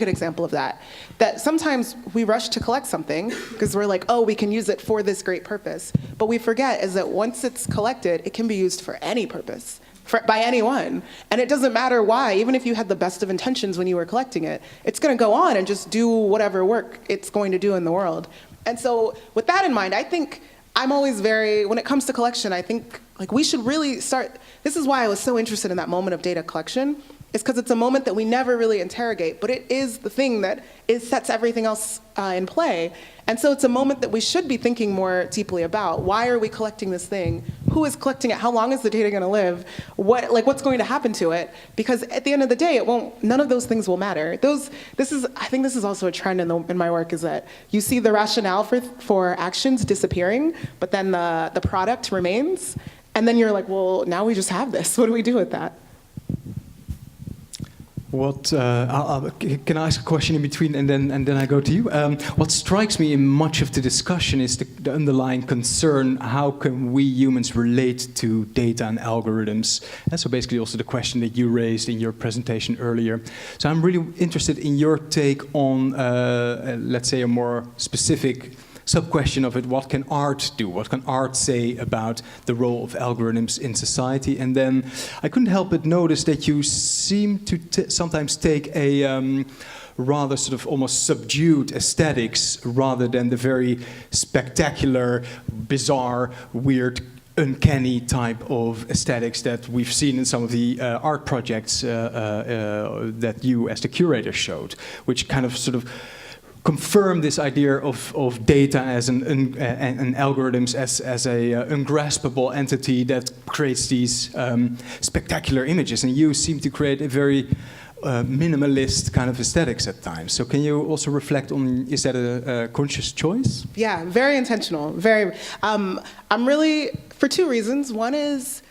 example of that. That sometimes we rush to collect something because we're like, oh, we can use it for this great purpose. But we forget is that once it's collected, it can be used for any purpose. By anyone. And it doesn't matter why, even if you had the best of intentions when you were collecting it, it's gonna go on and just do whatever work it's going to do in the world. And so with that in mind, I think I'm always when it comes to collection, I think like we should really start, this is why I was so interested in that moment of data collection, is because it's a moment that we never really interrogate, but it is the thing that sets everything else in play. And so it's a moment that we should be thinking more deeply about. Why are we collecting this thing? who is collecting it? How long is the data going to live? What's going to happen to it? Because at the end of the day, none of those things will matter. I think this is also a trend in my work, is that you see the rationale for actions disappearing, but then the product remains. And then you're like, well, now we just have this. What do we do with that? Can I ask a question in between, and then I go to you? What strikes me in much of the discussion is the underlying concern: how can we humans relate to data and algorithms? And so basically, also the question that you raised in your presentation earlier. So I'm really interested in your take on, let's say, a more specific sub-question of it. What can art do? What can art say about the role of algorithms in society? And then I couldn't help but notice that you seem to sometimes take a rather sort of almost subdued aesthetics rather than the very spectacular, bizarre, weird, uncanny type of aesthetics that we've seen in some of the art projects that you as the curator showed, which kind of sort of confirm this idea of data as and algorithms as a ungraspable entity that creates these spectacular images. And you seem to create a very minimalist kind of aesthetics at times. So can you also reflect on, is that a conscious choice? Yeah, very intentional. Very. I'm really, for two reasons. One is,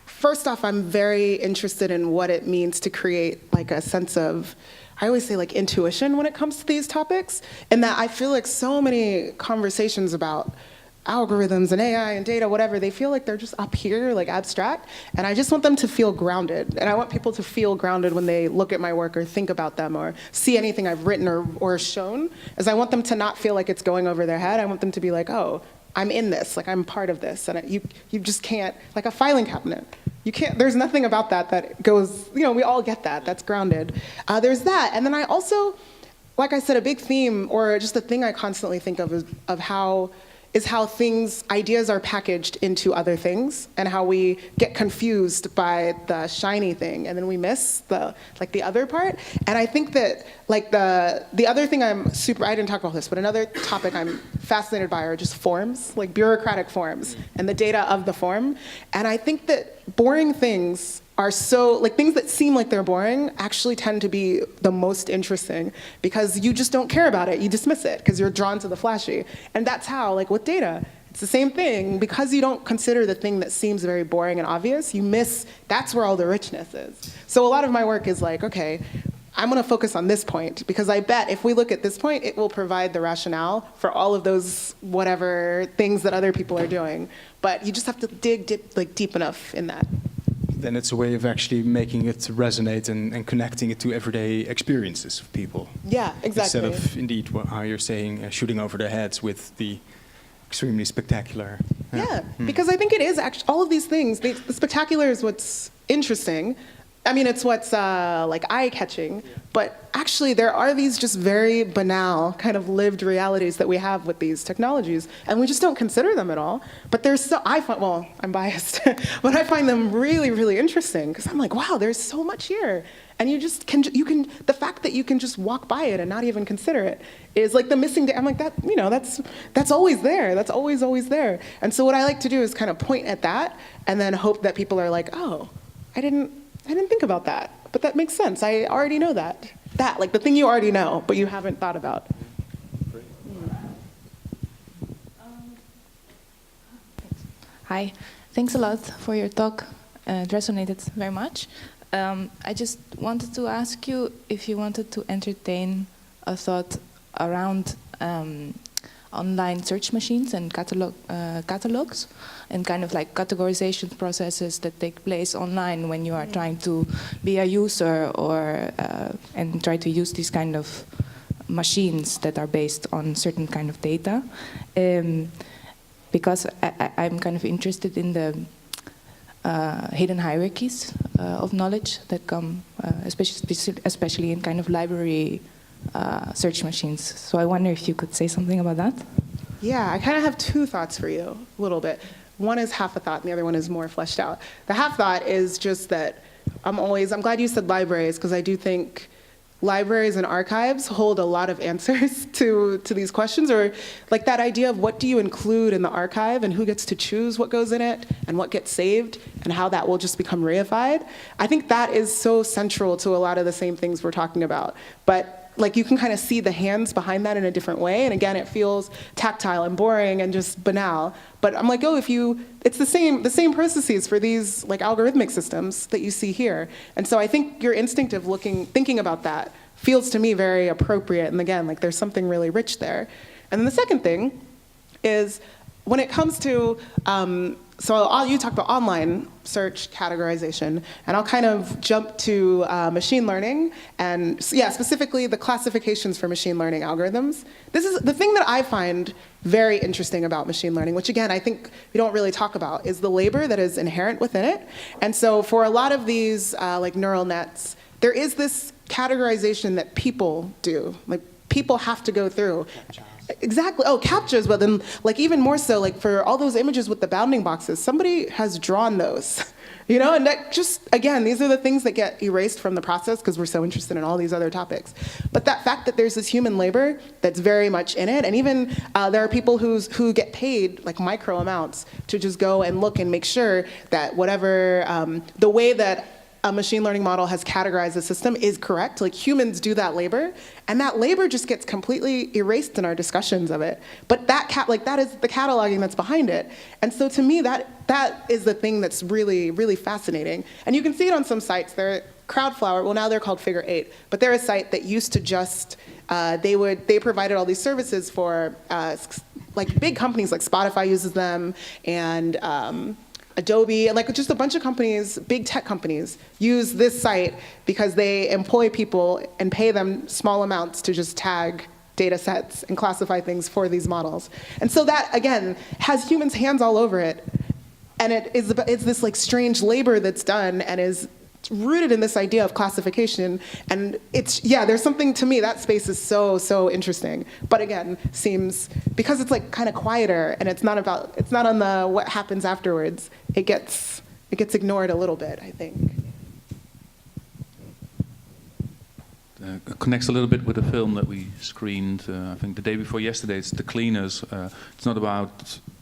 first off, I'm very interested in what it means to create like a sense of, I always say like intuition when it comes to these topics, and that I feel like so many conversations about algorithms and AI and data, whatever, they feel like they're just up here, like abstract, and I just want them to feel grounded. And I want people to feel grounded when they look at my work or think about them or see anything I've written or shown, as I want them to not feel like it's going over their head. I want them to be like, oh, I'm in this, like I'm part of this, and you just can't, like a filing cabinet. You can't, there's nothing about that goes, we all get that, that's grounded. There's that, and then I also, like I said, a big theme, or just a thing I constantly think of is how ideas are packaged into other things, and how we get confused by the shiny thing, and then we miss the other part. And I think that the other thing I didn't talk about this, but another topic I'm fascinated by are just forms, like bureaucratic forms, and the data of the form. And I think that boring things are so, things that seem like they're boring actually tend to be the most interesting, because you just don't care about it, you dismiss it, because you're drawn to the flashy. And that's how, with data, it's the same thing. Because you don't consider the thing that seems very boring and obvious, you miss, that's where all the richness is. So a lot of my work is like, okay, I'm gonna focus on this point, because I bet if we look at this point, it will provide the rationale for all of those whatever things that other people are doing. But you just have to dig deep enough in that. Then it's a way of actually making it resonate and connecting it to everyday experiences of people. Yeah, exactly. Instead of, indeed, how you're saying, shooting over their heads with the extremely spectacular. Yeah, because I think it is actually, all of these things, the spectacular is what's interesting. I mean, it's what's eye-catching, but actually there are these just very banal kind of lived realities that we have with these technologies, and we just don't consider them at all. But I'm biased, but I find them really, really interesting, because I'm like, wow, there's so much here. And the fact that you can just walk by it and not even consider it is like the missing day. I'm like, that's always there. That's always there. And so what I like to do is kind of point at that and then hope that people are like, oh, I didn't think about that, but that makes sense. I already know that. The thing you already know, but you haven't thought about. Hi, thanks a lot for your talk. It resonated very much. I just wanted to ask you if you wanted to entertain a thought around online search machines and catalogs, and kind of categorization processes that take place online when you are trying to be a user and try to use these kind of machines that are based on certain kind of data. Because I'm kind of interested in the hidden hierarchies of knowledge that come, especially in kind of library search machines. So I wonder if you could say something about that? Yeah, I kind of have two thoughts for you, a little bit. One is half a thought, and the other one is more fleshed out. The half thought is just that I'm glad you said libraries, because I do think libraries and archives hold a lot of answers to these questions, or like that idea of what do you include in the archive and who gets to choose what goes in it and what gets saved and how that will just become reified. I think that is so central to a lot of the same things we're talking about. But like you can kind of see the hands behind that in a different way. And again, it feels tactile and boring and just banal. But I'm like, oh, it's the same processes for these like algorithmic systems that you see here. And so I think your instinctive thinking about that feels to me very appropriate. And again, like there's something really rich there. And then the second thing is when it comes to, you talked about online search categorization, and I'll kind of jump to machine learning, and specifically the classifications for machine learning algorithms. This is the thing that I find very interesting about machine learning, which again, I think we don't really talk about, is the labor that is inherent within it. And so for a lot of these like neural nets, there is this categorization that people do, like people have to go through. Exactly. Oh, CAPTCHAs, but then like even more so, like for all those images with the bounding boxes, somebody has drawn those, you know, and that just, again, these are the things that get erased from the process because we're so interested in all these other topics. But that fact that there's this human labor that's very much in it, and even there are people who get paid like micro amounts to just go and look and make sure that whatever, the way that a machine learning model has categorized the system is correct. Like humans do that labor, and that labor just gets completely erased in our discussions of it. But that is the cataloging that's behind it. And so to me, that is the thing that's really, really fascinating. And you can see it on some sites. They're Crowdflower, well now they're called Figure 8, but they're a site that used to just, they provided all these services for like big companies like Spotify uses them, and Adobe, and like just a bunch of companies, big tech companies, use this site because they employ people and pay them small amounts to just tag data sets and classify things for these models. And so that, again, has humans' hands all over it. And it's this like strange labor that's done and is rooted in this idea of classification. And there's something to me, that space is so interesting. But again, seems, because it's like kind of quieter and it's not on the what happens afterwards, it gets ignored a little bit, I think. Connects a little bit with the film that we screened, I think the day before yesterday. It's The Cleaners. It's not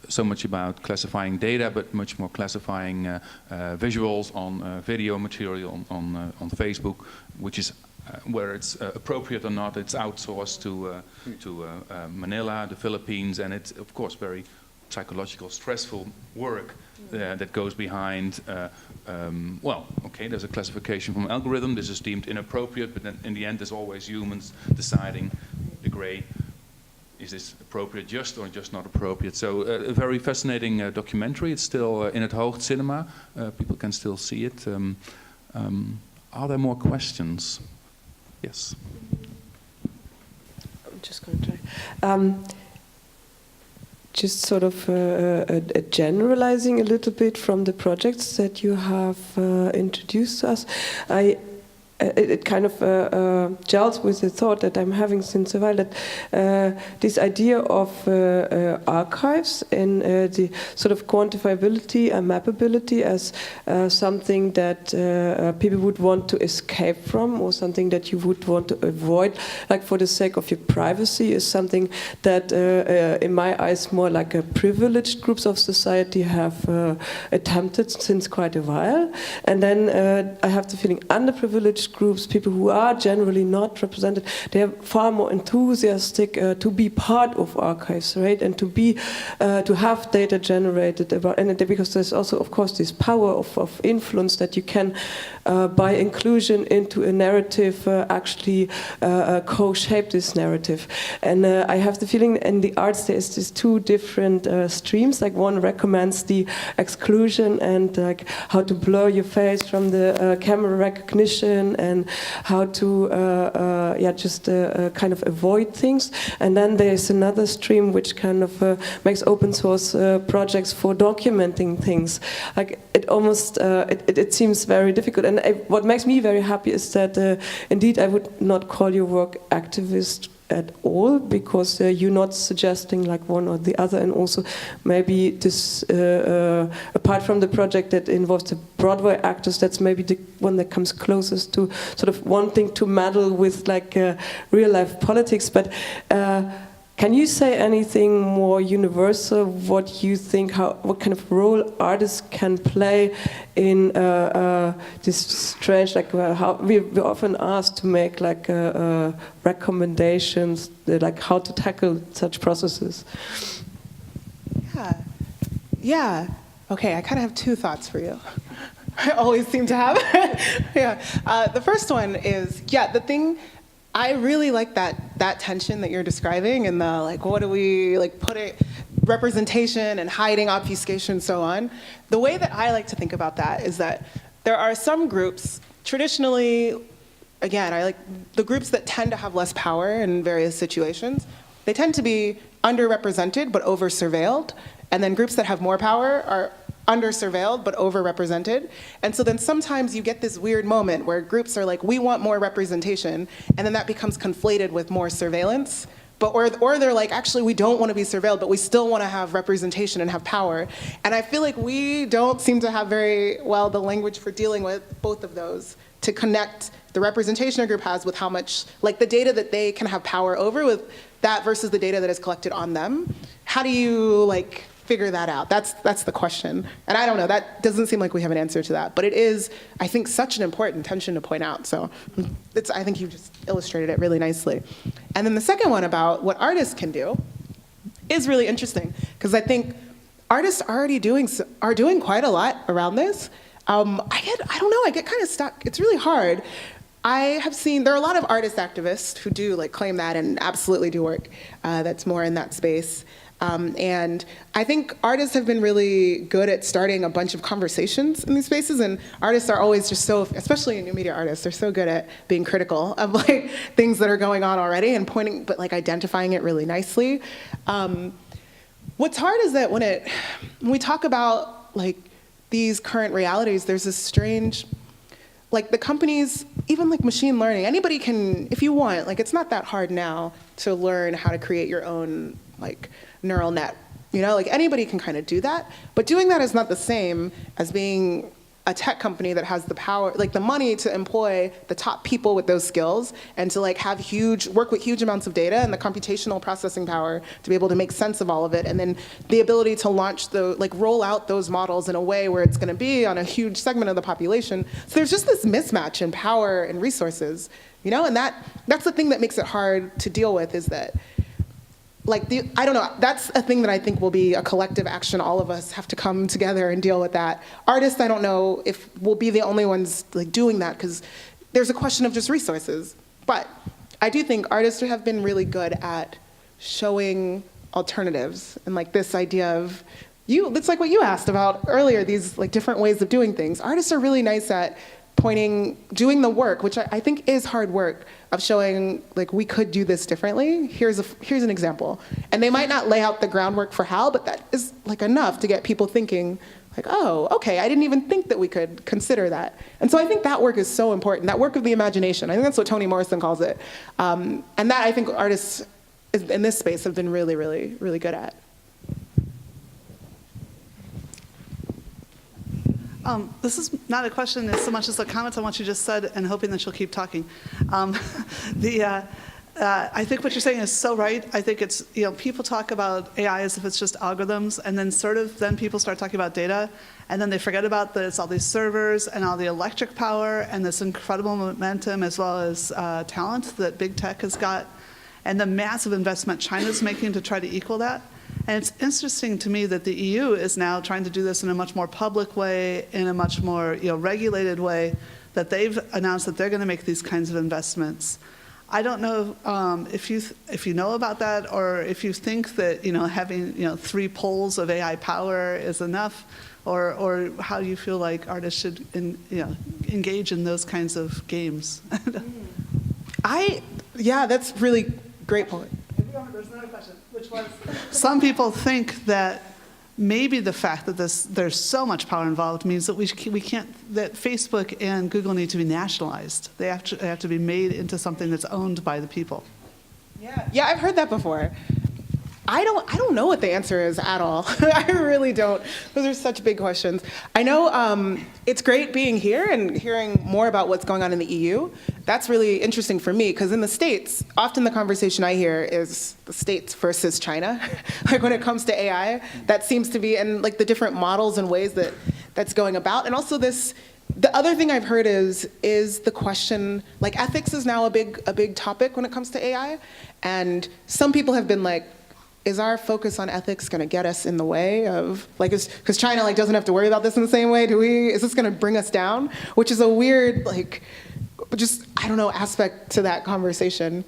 so much about classifying data, but much more classifying visuals on video material on Facebook, which is where it's appropriate or not. It's outsourced to Manila, the Philippines, and it's of course very psychological, stressful work that goes behind. There's a classification from algorithm. This is deemed inappropriate, but then in the end, there's always humans deciding the gray. Is this appropriate just or just not appropriate? So a very fascinating documentary. It's still in het Hoogte Cinema. People can still see it. Are there more questions? Yes. I'm just going to try. Just sort of generalizing a little bit from the projects that you have introduced to us. It kind of gels with the thought that I'm having since a while, that this idea of archives and the sort of quantifiability and mappability as something that people would want to escape from, or something that you would want to avoid, like for the sake of your privacy, is something that in my eyes more like a privileged groups of society have attempted since quite a while. And then I have the feeling underprivileged groups, people who are generally not represented, they are far more enthusiastic to be part of archives, right? And to have data generated about, and because there's also, of course, this power of influence that you can, by inclusion into a narrative, actually co-shape this narrative. And I have the feeling in the arts there's these two different streams. Like one recommends the exclusion and like how to blur your face from the camera recognition, and how to kind of avoid things. And then there's another stream which kind of makes open source projects for documenting things. Like it almost it seems very difficult. And what makes me very happy is that indeed I would not call your work activist at all, because you're not suggesting like one or the other, and also maybe this apart from the project that involves the Broadway actors, that's maybe the one that comes closest to sort of wanting to meddle with like real life politics. But can you say anything more universal? What you think? What kind of role artists can play in this strange? Like how we're often asked to make like recommendations, like how to tackle such processes. Yeah. Okay, I kind of have two thoughts for you. I always seem to have. The first one is, the thing. I really like that tension that you're describing, and the like, what do we like put it, representation and hiding, obfuscation, so on. The way that I like to think about that is that there are some groups, traditionally, again, I like the groups that tend to have less power in various situations. They tend to be underrepresented but over-surveilled, and then groups that have more power are under-surveilled but over-represented. And so then sometimes you get this weird moment where groups are like, we want more representation, and then that becomes conflated with more surveillance. Or they're like, actually, we don't want to be surveilled, but we still want to have representation and have power. And I feel like we don't seem to have very well the language for dealing with both of those, to connect the representation a group has with how much, like the data that they can have power over with that versus the data that is collected on them. How do you like figure that out? That's the question. And I don't know, that doesn't seem like we have an answer to that, but it is, I think, such an important tension to point out. So I think you just illustrated it really nicely. And then the second one about what artists can do is really interesting, because I think artists are doing quite a lot around this. I don't know, I get kind of stuck. It's really hard. I have seen, there are a lot of artist activists who do like claim that and absolutely do work that's more in that space. And I think artists have been really good at starting a bunch of conversations in these spaces, and artists are always just so, especially new media artists, they're so good at being critical of like things that are going on already and pointing, but like identifying it really nicely. What's hard is that when we talk about like these current realities, there's this strange, like the companies, even like machine learning, anybody can, if you want, like it's not that hard now to learn how to create your own like neural net, you know, like anybody can kind of do that, but doing that is not the same as being a tech company that has the power, like the money to employ the top people with those skills and to like have work with huge amounts of data and the computational processing power to be able to make sense of all of it, and then the ability to roll out those models in a way where it's going to be on a huge segment of the population. So there's just this mismatch in power and resources, you know, and that's the thing that makes it hard to deal with, is that I don't know, that's a thing that I think will be a collective action. All of us have to come together and deal with that. Artists, I don't know if we'll be the only ones like doing that, because there's a question of just resources. But I do think artists have been really good at showing alternatives, and like this idea of, it's like what you asked about earlier, these like different ways of doing things. Artists are really nice at doing the work, which I think is hard work, of showing like we could do this differently. Here's an example. And they might not lay out the groundwork for how, but that is like enough to get people thinking like, oh, okay, I didn't even think that we could consider that. And so I think that work is so important, that work of the imagination. I think that's what Toni Morrison calls it. And that I think artists in this space have been really, really, really good at. This is not a question as so much as a comment on what you just said, and hoping that you'll keep talking. I think what you're saying is so right. I think it's, people talk about AI as if it's just algorithms, and then people start talking about data, and then they forget about that it's all these servers and all the electric power and this incredible momentum as well as talent that big tech has got, and the massive investment China's making to try to equal that. And it's interesting to me that the EU is now trying to do this in a much more public way, in a much more regulated way, that they've announced that they're going to make these kinds of investments. I don't know if you know about that, or if you think that having 3 poles of AI power is enough, or how you feel like artists should engage in those kinds of games. That's really great point. There's another question, which was, some people think that maybe the fact that there's so much power involved means that we can't, that Facebook and Google need to be nationalized. They have to be made into something that's owned by the people. Yeah, I've heard that before. I don't know what the answer is at all. I really don't. Those are such big questions. I know it's great being here and hearing more about what's going on in the EU. That's really interesting for me, because in the States, often the conversation I hear is the States versus China. Like when it comes to AI, that seems to be, and like the different models and ways that that's going about. And also this, the other thing I've heard is the question, like ethics is now a big topic when it comes to AI. And some people have been like, is our focus on ethics going to get us in the way of, like, because China like doesn't have to worry about this in the same way, is this going to bring us down? Which is a weird, like, just, I don't know, aspect to that conversation.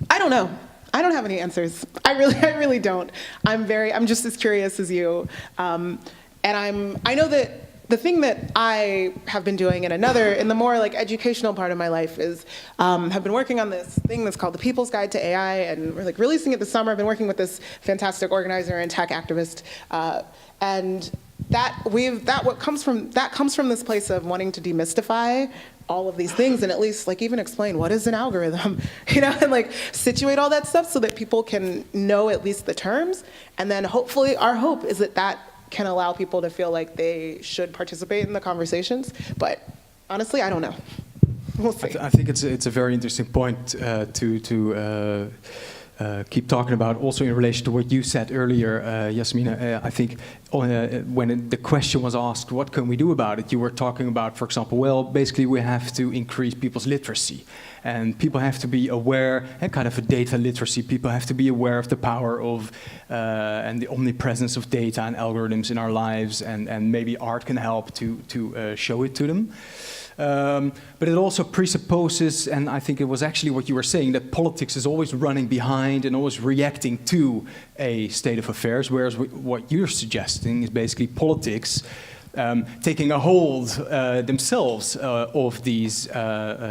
I don't know. I don't have any answers. I really don't. I'm just as curious as you. And I know that the thing that I have been doing in the more like educational part of my life is have been working on this thing that's called the People's Guide to AI, and we're like releasing it this summer. I've been working with this fantastic organizer and tech activist, and that comes from this place of wanting to demystify all of these things and at least like even explain what is an algorithm, and like situate all that stuff so that people can know at least the terms, and then hopefully our hope is that can allow people to feel like they should participate in the conversations. But honestly, I don't know. We'll see. I think it's a very interesting point to keep talking about, also in relation to what you said earlier, Yasmina. I think when the question was asked, what can we do about it? You were talking about, for example, well, basically we have to increase people's literacy. And people have to be aware, kind of a data literacy, people have to be aware of the power of and the omnipresence of data and algorithms in our lives, and maybe art can help to show it to them. But it also presupposes, and I think it was actually what you were saying, that politics is always running behind and always reacting to a state of affairs, whereas what you're suggesting is basically politics taking a hold themselves of these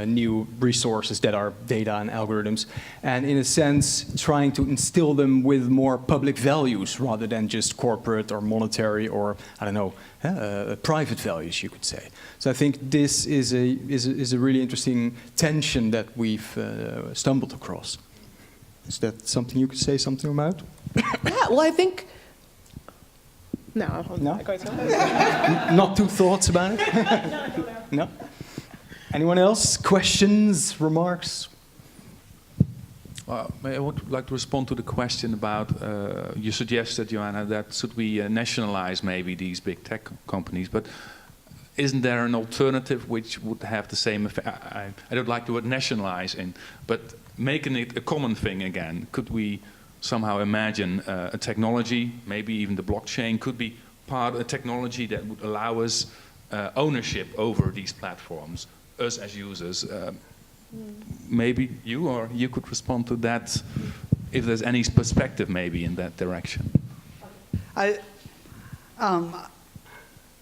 new resources that are data and algorithms, and in a sense trying to instill them with more public values rather than just corporate or monetary or, I don't know, private values, you could say. So I think this is a really interesting tension that we've stumbled across. Is that something you could say something about? Yeah, well, I think... No? Not two thoughts about it? No? Anyone else? Questions, remarks? I would like to respond to the question about, you suggested, Joanna, that should we nationalize maybe these big tech companies, but isn't there an alternative which would have the same effect? I don't like the word nationalize, but making it a common thing again. Could we somehow imagine a technology, maybe even the blockchain, could be part of a technology that would allow us ownership over these platforms, us as users? Maybe you could respond to that, if there's any perspective maybe in that direction.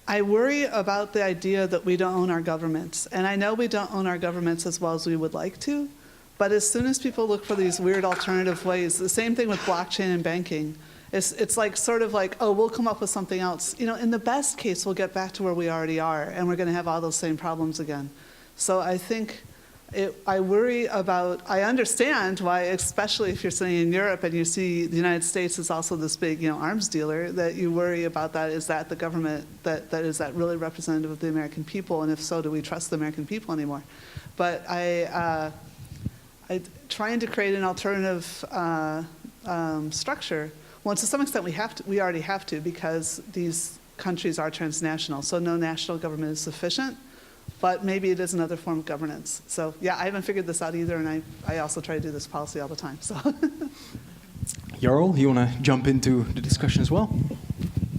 I worry about the idea that we don't own our governments. And I know we don't own our governments as well as we would like to, but as soon as people look for these weird alternative ways, the same thing with blockchain and banking, it's like sort of like, oh, we'll come up with something else. In the best case, we'll get back to where we already are, and we're going to have all those same problems again. So I think I worry about, I understand why, especially if you're sitting in Europe and you see the United States is also this big, arms dealer, that you worry about that. Is that the government, that is that really representative of the American people? And if so, do we trust the American people anymore? But trying to create an alternative structure, well, to some extent we already have to, because these countries are transnational, so no national government is sufficient, but maybe it is another form of governance. So yeah, I haven't figured this out either, and I also try to do this policy all the time, so. Jarl, you want to jump into the discussion as well?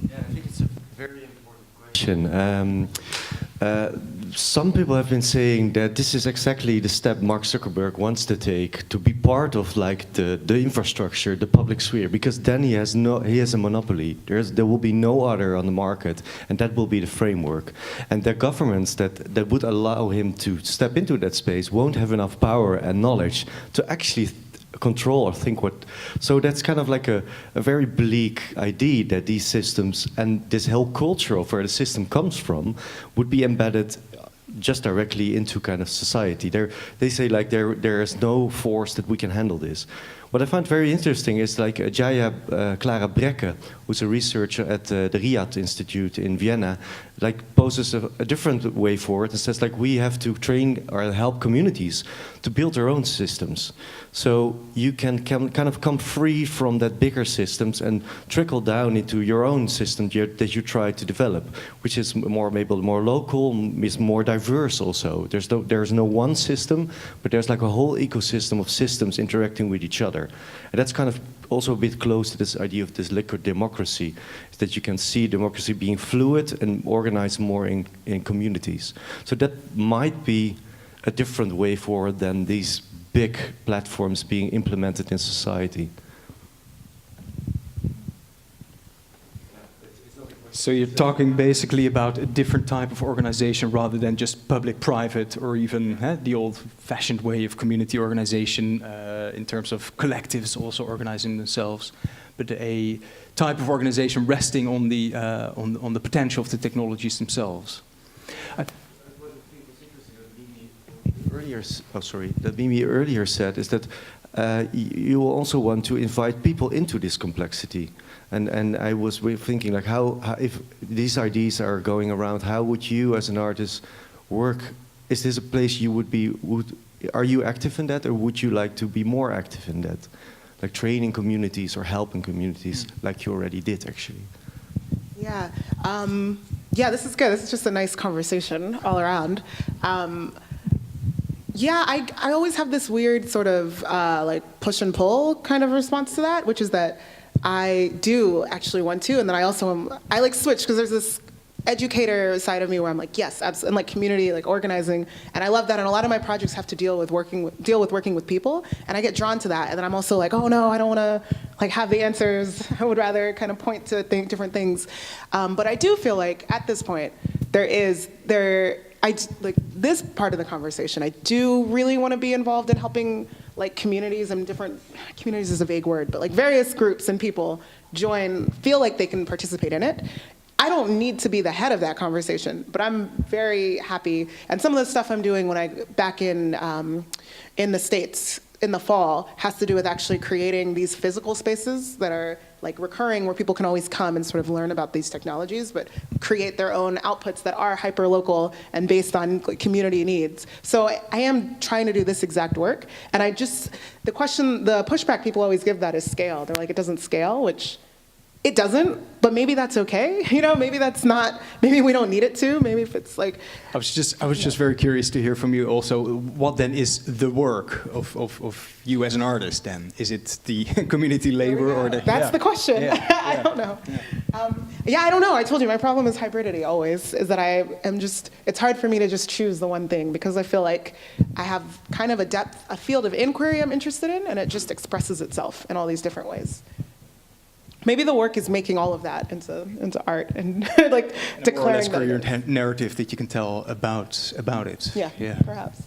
Yeah, I think it's a very important question. Some people have been saying that this is exactly the step Mark Zuckerberg wants to take, to be part of like the infrastructure, the public sphere, because then he has a monopoly. There will be no other on the market, and that will be the framework. And the governments that would allow him to step into that space won't have enough power and knowledge to actually control or think what. So that's kind of like a very bleak idea that these systems and this whole culture of where the system comes from would be embedded just directly into kind of society. They say like there is no force that we can handle this. What I find very interesting is like Jaya Clara Brecke, who's a researcher at the Riyadh Institute in Vienna, like poses a different way forward and says like we have to train or help communities to build their own systems. So you can kind of come free from that bigger systems and trickle down into your own system that you try to develop, which is maybe more local, is more diverse also. There's no one system, but there's like a whole ecosystem of systems interacting with each other. And that's kind of also a bit close to this idea of this liquid democracy, is that you can see democracy being fluid and organized more in communities. So that might be a different way forward than these big platforms being implemented in society. So you're talking basically about a different type of organization rather than just public-private or even the old-fashioned way of community organization in terms of collectives also organizing themselves, but a type of organization resting on the potential of the technologies themselves. That Mimi earlier said is that you will also want to invite people into this complexity. And I was thinking like how if these ideas are going around, how would you as an artist work? Is this a place you are you active in that, or would you like to be more active in that? Like training communities or helping communities like you already did actually. Yeah, yeah, this is good. This is just a nice conversation all around. Yeah, I always have this weird sort of like push and pull kind of response to that, which is that I do actually want to, and then I like switch because there's this educator side of me where I'm like, yes, and like community, like organizing, and I love that. And a lot of my projects have to deal with working with people, and I get drawn to that. And then I'm also like, oh no, I don't want to like have the answers. I would rather kind of point to different things. But I do feel like at this point like this part of the conversation, I do really want to be involved in helping like communities and different communities is a vague word, but like various groups and people feel like they can participate in it. I don't need to be the head of that conversation, but I'm very happy. And some of the stuff I'm doing when I back in the States in the fall has to do with actually creating these physical spaces that are like recurring, where people can always come and sort of learn about these technologies, but create their own outputs that are hyper-local and based on community needs. So I am trying to do this exact work. And the pushback people always give that is scale. They're like, it doesn't scale, which it doesn't, but maybe that's okay. You know, maybe we don't need it to. Maybe if it's like. I was just very curious to hear from you also. What then is the work of you as an artist? Then is it the community labor or the? That's the question. Yeah. I don't know. Yeah. I don't know. I told you my problem is hybridity. Always is that I am just. It's hard for me to just choose the one thing because I feel like I have kind of a field of inquiry I'm interested in, and it just expresses itself in all these different ways. Maybe the work is making all of that into art and like declaring that. More or less your narrative that you can tell about it. Yeah, perhaps.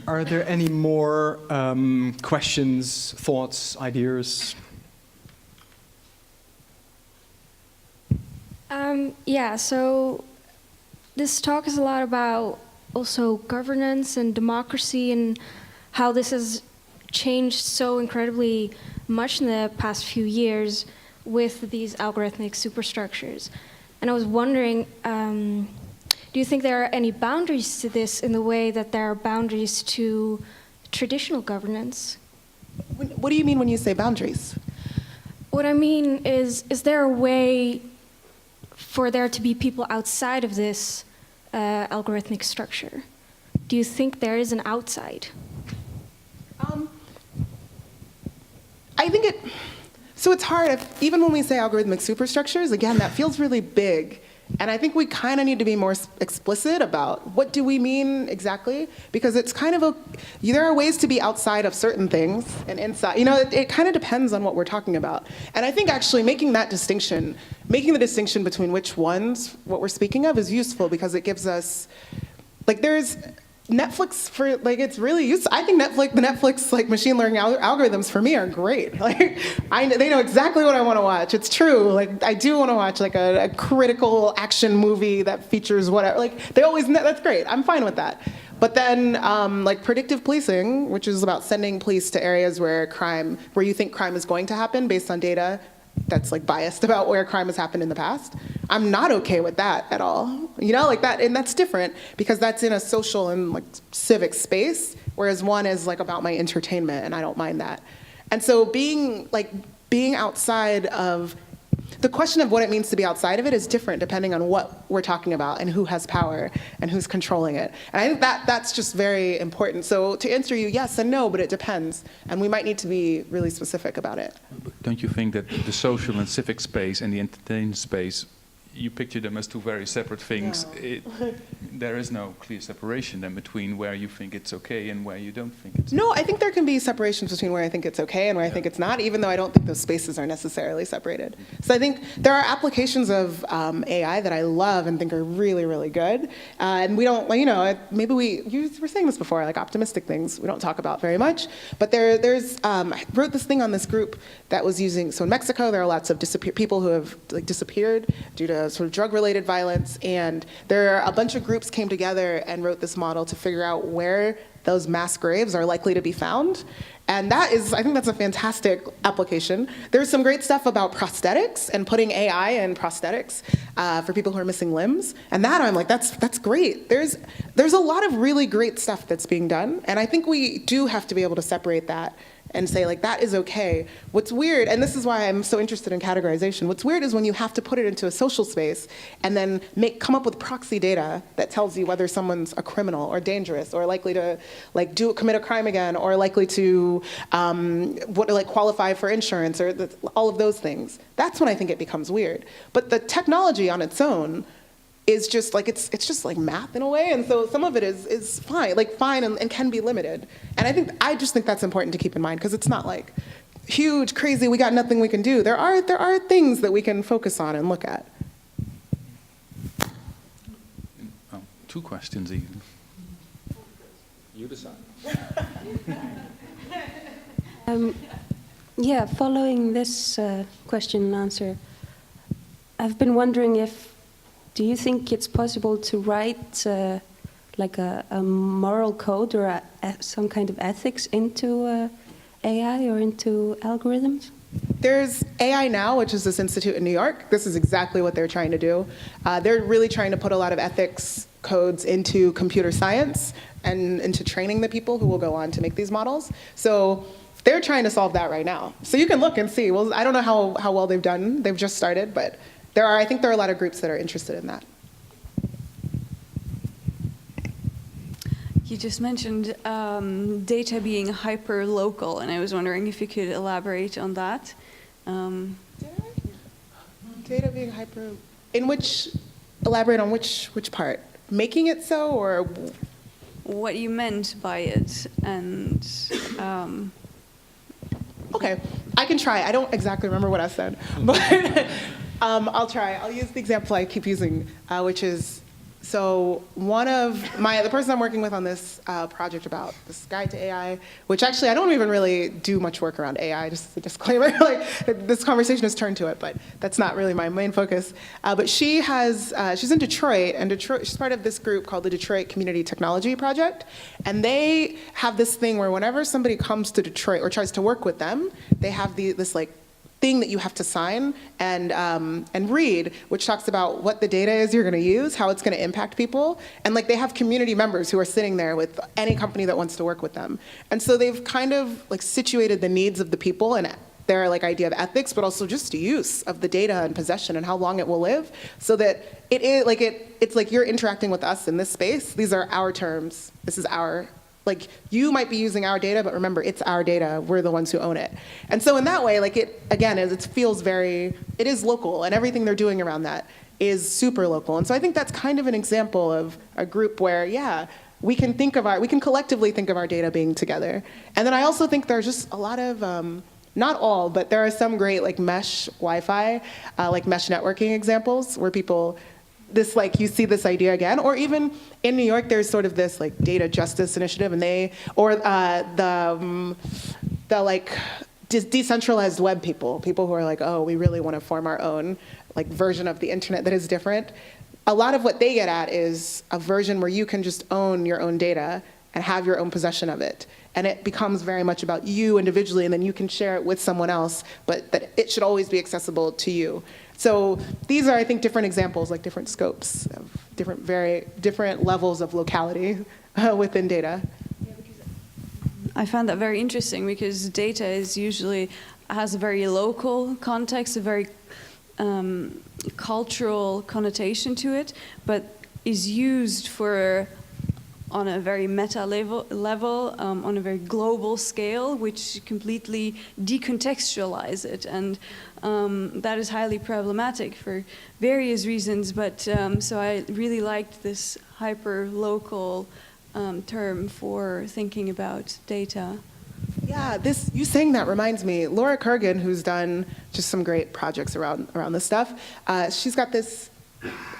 Are there any more questions, thoughts, ideas? Yeah, so this talk is a lot about also governance and democracy and how this has changed so incredibly much in the past few years with these algorithmic superstructures. And I was wondering, do you think there are any boundaries to this in the way that there are boundaries to traditional governance? What do you mean when you say boundaries? What I mean is there a way for there to be people outside of this algorithmic structure? Do you think there is an outside? I think so it's hard, even when we say algorithmic superstructures, again, that feels really big. And I think we kind of need to be more explicit about what do we mean exactly, because it's kind of there are ways to be outside of certain things and inside. You know, it kind of depends on what we're talking about. And I think actually making the distinction between which ones, what we're speaking of, is useful because it gives us, like Netflix for like it's really useful. I think the Netflix like machine learning algorithms for me are great. Like they know exactly what I want to watch. It's true. Like I do want to watch like a critical action movie that features whatever. Like they always know, that's great. I'm fine with that. But then like predictive policing, which is about sending police to areas where you think crime is going to happen based on data that's like biased about where crime has happened in the past. I'm not okay with that at all. You know, like that, and that's different because that's in a social and like civic space, whereas one is like about my entertainment, and I don't mind that. And so being outside of the question of what it means to be outside of it is different depending on what we're talking about and who has power and who's controlling it. And I think that's just very important. So to answer you, yes and no, but it depends. And we might need to be really specific about it. Don't you think that the social and civic space and the entertainment space, you picture them as two very separate things? Yeah. There is no clear separation then between where you think it's okay and where you don't think it's No, I think there can be separations between where I think it's okay and where I think it's not, even though I don't think those spaces are necessarily separated. So I think there are applications of AI that I love and think are really, really good. And we don't, you know, you were saying this before, like optimistic things we don't talk about very much. But I wrote this thing on this group that was using, so in Mexico, there are lots of people who have like disappeared due to sort of drug-related violence. And there are a bunch of groups came together and wrote this model to figure out where those mass graves are likely to be found. And I think that's a fantastic application. There's some great stuff about prosthetics and putting AI in prosthetics for people who are missing limbs. And that I'm like, that's great. There's a lot of really great stuff that's being done. And I think we do have to be able to separate that and say, like, that is okay. What's weird, and this is why I'm so interested in categorization, what's weird is when you have to put it into a social space and then come up with proxy data that tells you whether someone's a criminal or dangerous or likely to commit a crime again or likely to qualify for insurance or all of those things. That's when I think it becomes weird. But the technology on its own is just like it's just like math in a way, and so some of it is fine and can be limited. And I just think that's important to keep in mind because it's not like huge, crazy, we got nothing we can do. There are things that we can focus on and look at. Oh, two questions even. You decide. Yeah, following this question and answer, I've been wondering do you think it's possible to write like a moral code or some kind of ethics into AI or into algorithms? There's AI Now, which is this institute in New York. This is exactly what they're trying to do. They're really trying to put a lot of ethics codes into computer science and into training the people who will go on to make these models. So they're trying to solve that right now. So you can look and see. Well, I don't know how well they've done. They've just started, but I think there are a lot of groups that are interested in that. You just mentioned data being hyper-local, and I was wondering if you could elaborate on that. Data being hyper... Elaborate on which part? Making it so, or... What you meant by it, and... Okay, I can try. I don't exactly remember what I said, but I'll try. I'll use the example I keep using, which is, so the person I'm working with on this project about this guide to AI, which actually I don't even really do much work around AI, just as a disclaimer, like this conversation has turned to it, but that's not really my main focus. But she's in Detroit, and she's part of this group called the Detroit Community Technology Project, and they have this thing where whenever somebody comes to Detroit or tries to work with them, they have this like thing that you have to sign and read, which talks about what the data is you're going to use, how it's going to impact people, and like they have community members who are sitting there with any company that wants to work with them. And so they've kind of like situated the needs of the people and their like idea of ethics, but also just use of the data and possession and how long it will live, so that it's like you're interacting with us in this space. These are our terms. This is our. Like, you might be using our data, but remember, it's our data. We're the ones who own it. And so in that way, like it is local, and everything they're doing around that is super local. And so I think that's kind of an example of a group where, yeah, we can collectively think of our data being together. And then I also think there's just a lot of, not all, but there are some great like mesh Wi-Fi, like mesh networking examples where people this like you see this idea again, or even in New York, there's sort of this like data justice initiative, and the like decentralized web people who are like, oh, we really want to form our own like version of the internet that is different. A lot of what they get at is a version where you can just own your own data and have your own possession of it. And it becomes very much about you individually, and then you can share it with someone else, but that it should always be accessible to you. So these are, I think, different examples, like different scopes of different levels of locality within data. I found that very interesting because data is usually has a very local context, a very cultural connotation to it, but is used for on a very meta level on a very global scale, which completely decontextualize it, and that is highly problematic for various reasons. But so I really liked this hyper-local term for thinking about data. Yeah, you saying that reminds me. Laura Kurgan, who's done just some great projects around this stuff, she's got this.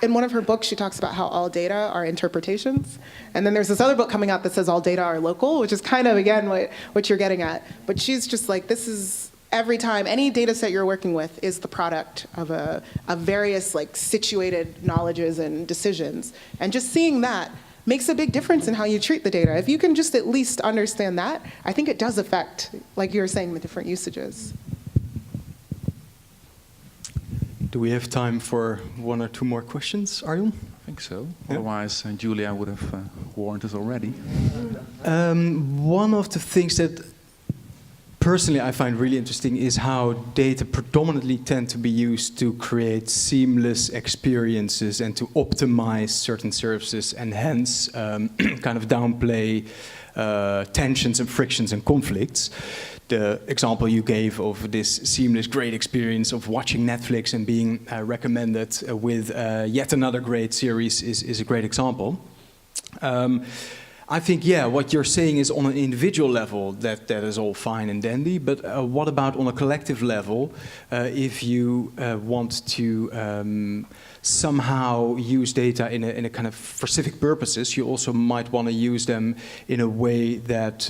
In one of her books, she talks about how all data are interpretations. And then there's this other book coming out that says all data are local, which is kind of, again, what you're getting at. But she's just like, this is every time, any data set you're working with is the product of various like situated knowledges and decisions. And just seeing that makes a big difference in how you treat the data. If you can just at least understand that, I think it does affect, like you were saying, the different usages. Do we have time for one or two more questions, Arjan? I think so. Yeah. Otherwise, Julia would have warned us already. One of the things that personally I find really interesting is how data predominantly tend to be used to create seamless experiences and to optimize certain services, and hence kind of downplay tensions and frictions and conflicts. The example you gave of this seamless, great experience of watching Netflix and being recommended with yet another great series is a great example. I think, yeah, what you're saying is on an individual level, that is all fine and dandy, but what about on a collective level, if you want to somehow use data in a kind of for civic purposes, you also might want to use them in a way that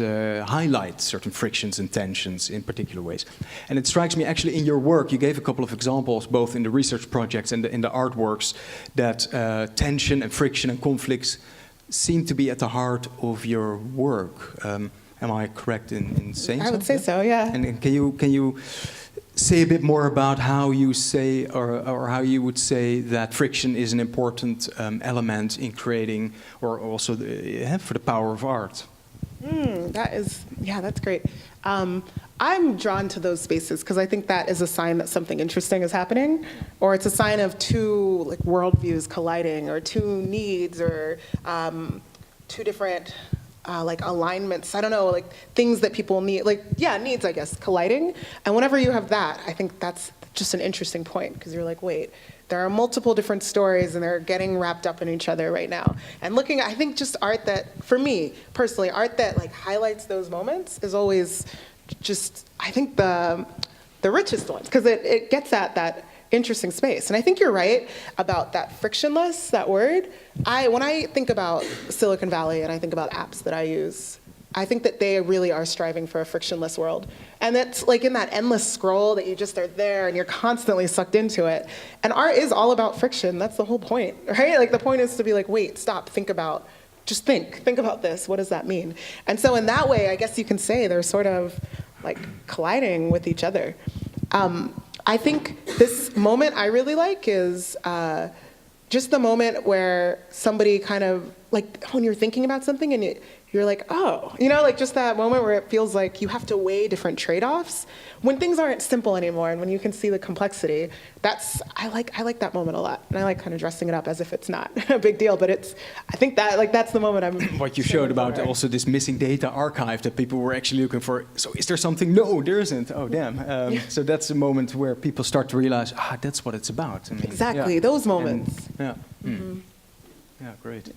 highlights certain frictions and tensions in particular ways. And it strikes me actually in your work, you gave a couple of examples, both in the research projects and in the artworks, that tension and friction and conflicts seem to be at the heart of your work. Am I correct in saying so? I would say so, yeah. And can you say a bit more about how you say, or how you would say that friction is an important element in creating, or also for the power of art? That's great. I'm drawn to those spaces because I think that is a sign that something interesting is happening, or it's a sign of two like worldviews colliding, or two needs, or two different like alignments. I don't know, like things that people need, needs, I guess, colliding. And whenever you have that, I think that's just an interesting point, because you're like, wait, there are multiple different stories and they're getting wrapped up in each other right now. And I think just art that, for me personally, art that like highlights those moments is always just, I think the richest ones, because it gets at that interesting space. And I think you're right about that frictionless, that word. When I think about Silicon Valley and I think about apps that I use, I think that they really are striving for a frictionless world. And that's like in that endless scroll that you just are there and you're constantly sucked into it. And art is all about friction. That's the whole point, right? Like the point is to be like, wait, stop, think about this. What does that mean? And so in that way, I guess you can say they're sort of like colliding with each other. I think this moment I really like is just the moment where somebody kind of, like when you're thinking about something and you're like, oh, like just that moment where it feels like you have to weigh different trade-offs. When things aren't simple anymore and when you can see the complexity, I like that moment a lot. And I like kind of dressing it up as if it's not a big deal, but I think that that's the moment I'm... What you showed about also this missing data archive that people were actually looking for. So is there something? No, there isn't. Oh, damn. So that's a moment where people start to realize, that's what it's about. I mean, exactly, those moments. And, yeah, great.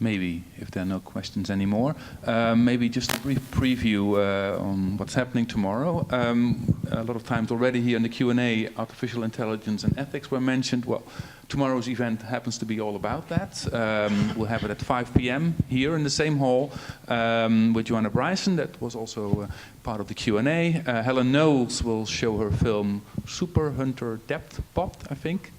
maybe, if there are no questions anymore, maybe just a brief preview on what's happening tomorrow. A lot of times already here in the Q&A, artificial intelligence and ethics were mentioned. Well, tomorrow's event happens to be all about that. We'll have it at 5 p.m. here in the same hall with Joanna Bryson. That was also part of the Q&A. Helen Knowles will show her film Super Hunter Depth Pot, I think.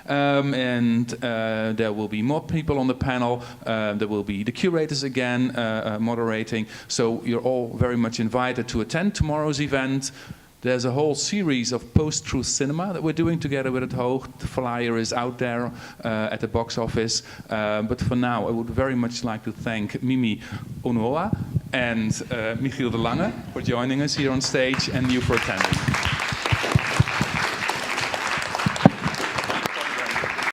And there will be more people on the panel. There will be the curators again moderating. So you're all very much invited to attend tomorrow's event. There's a whole series of post-truth cinema that we're doing together with Het Hoog. The flyer is out there at the box office. But for now, I would very much like to thank Mimi Onuoha and Michiel de Lange for joining us here on stage, and you for attending.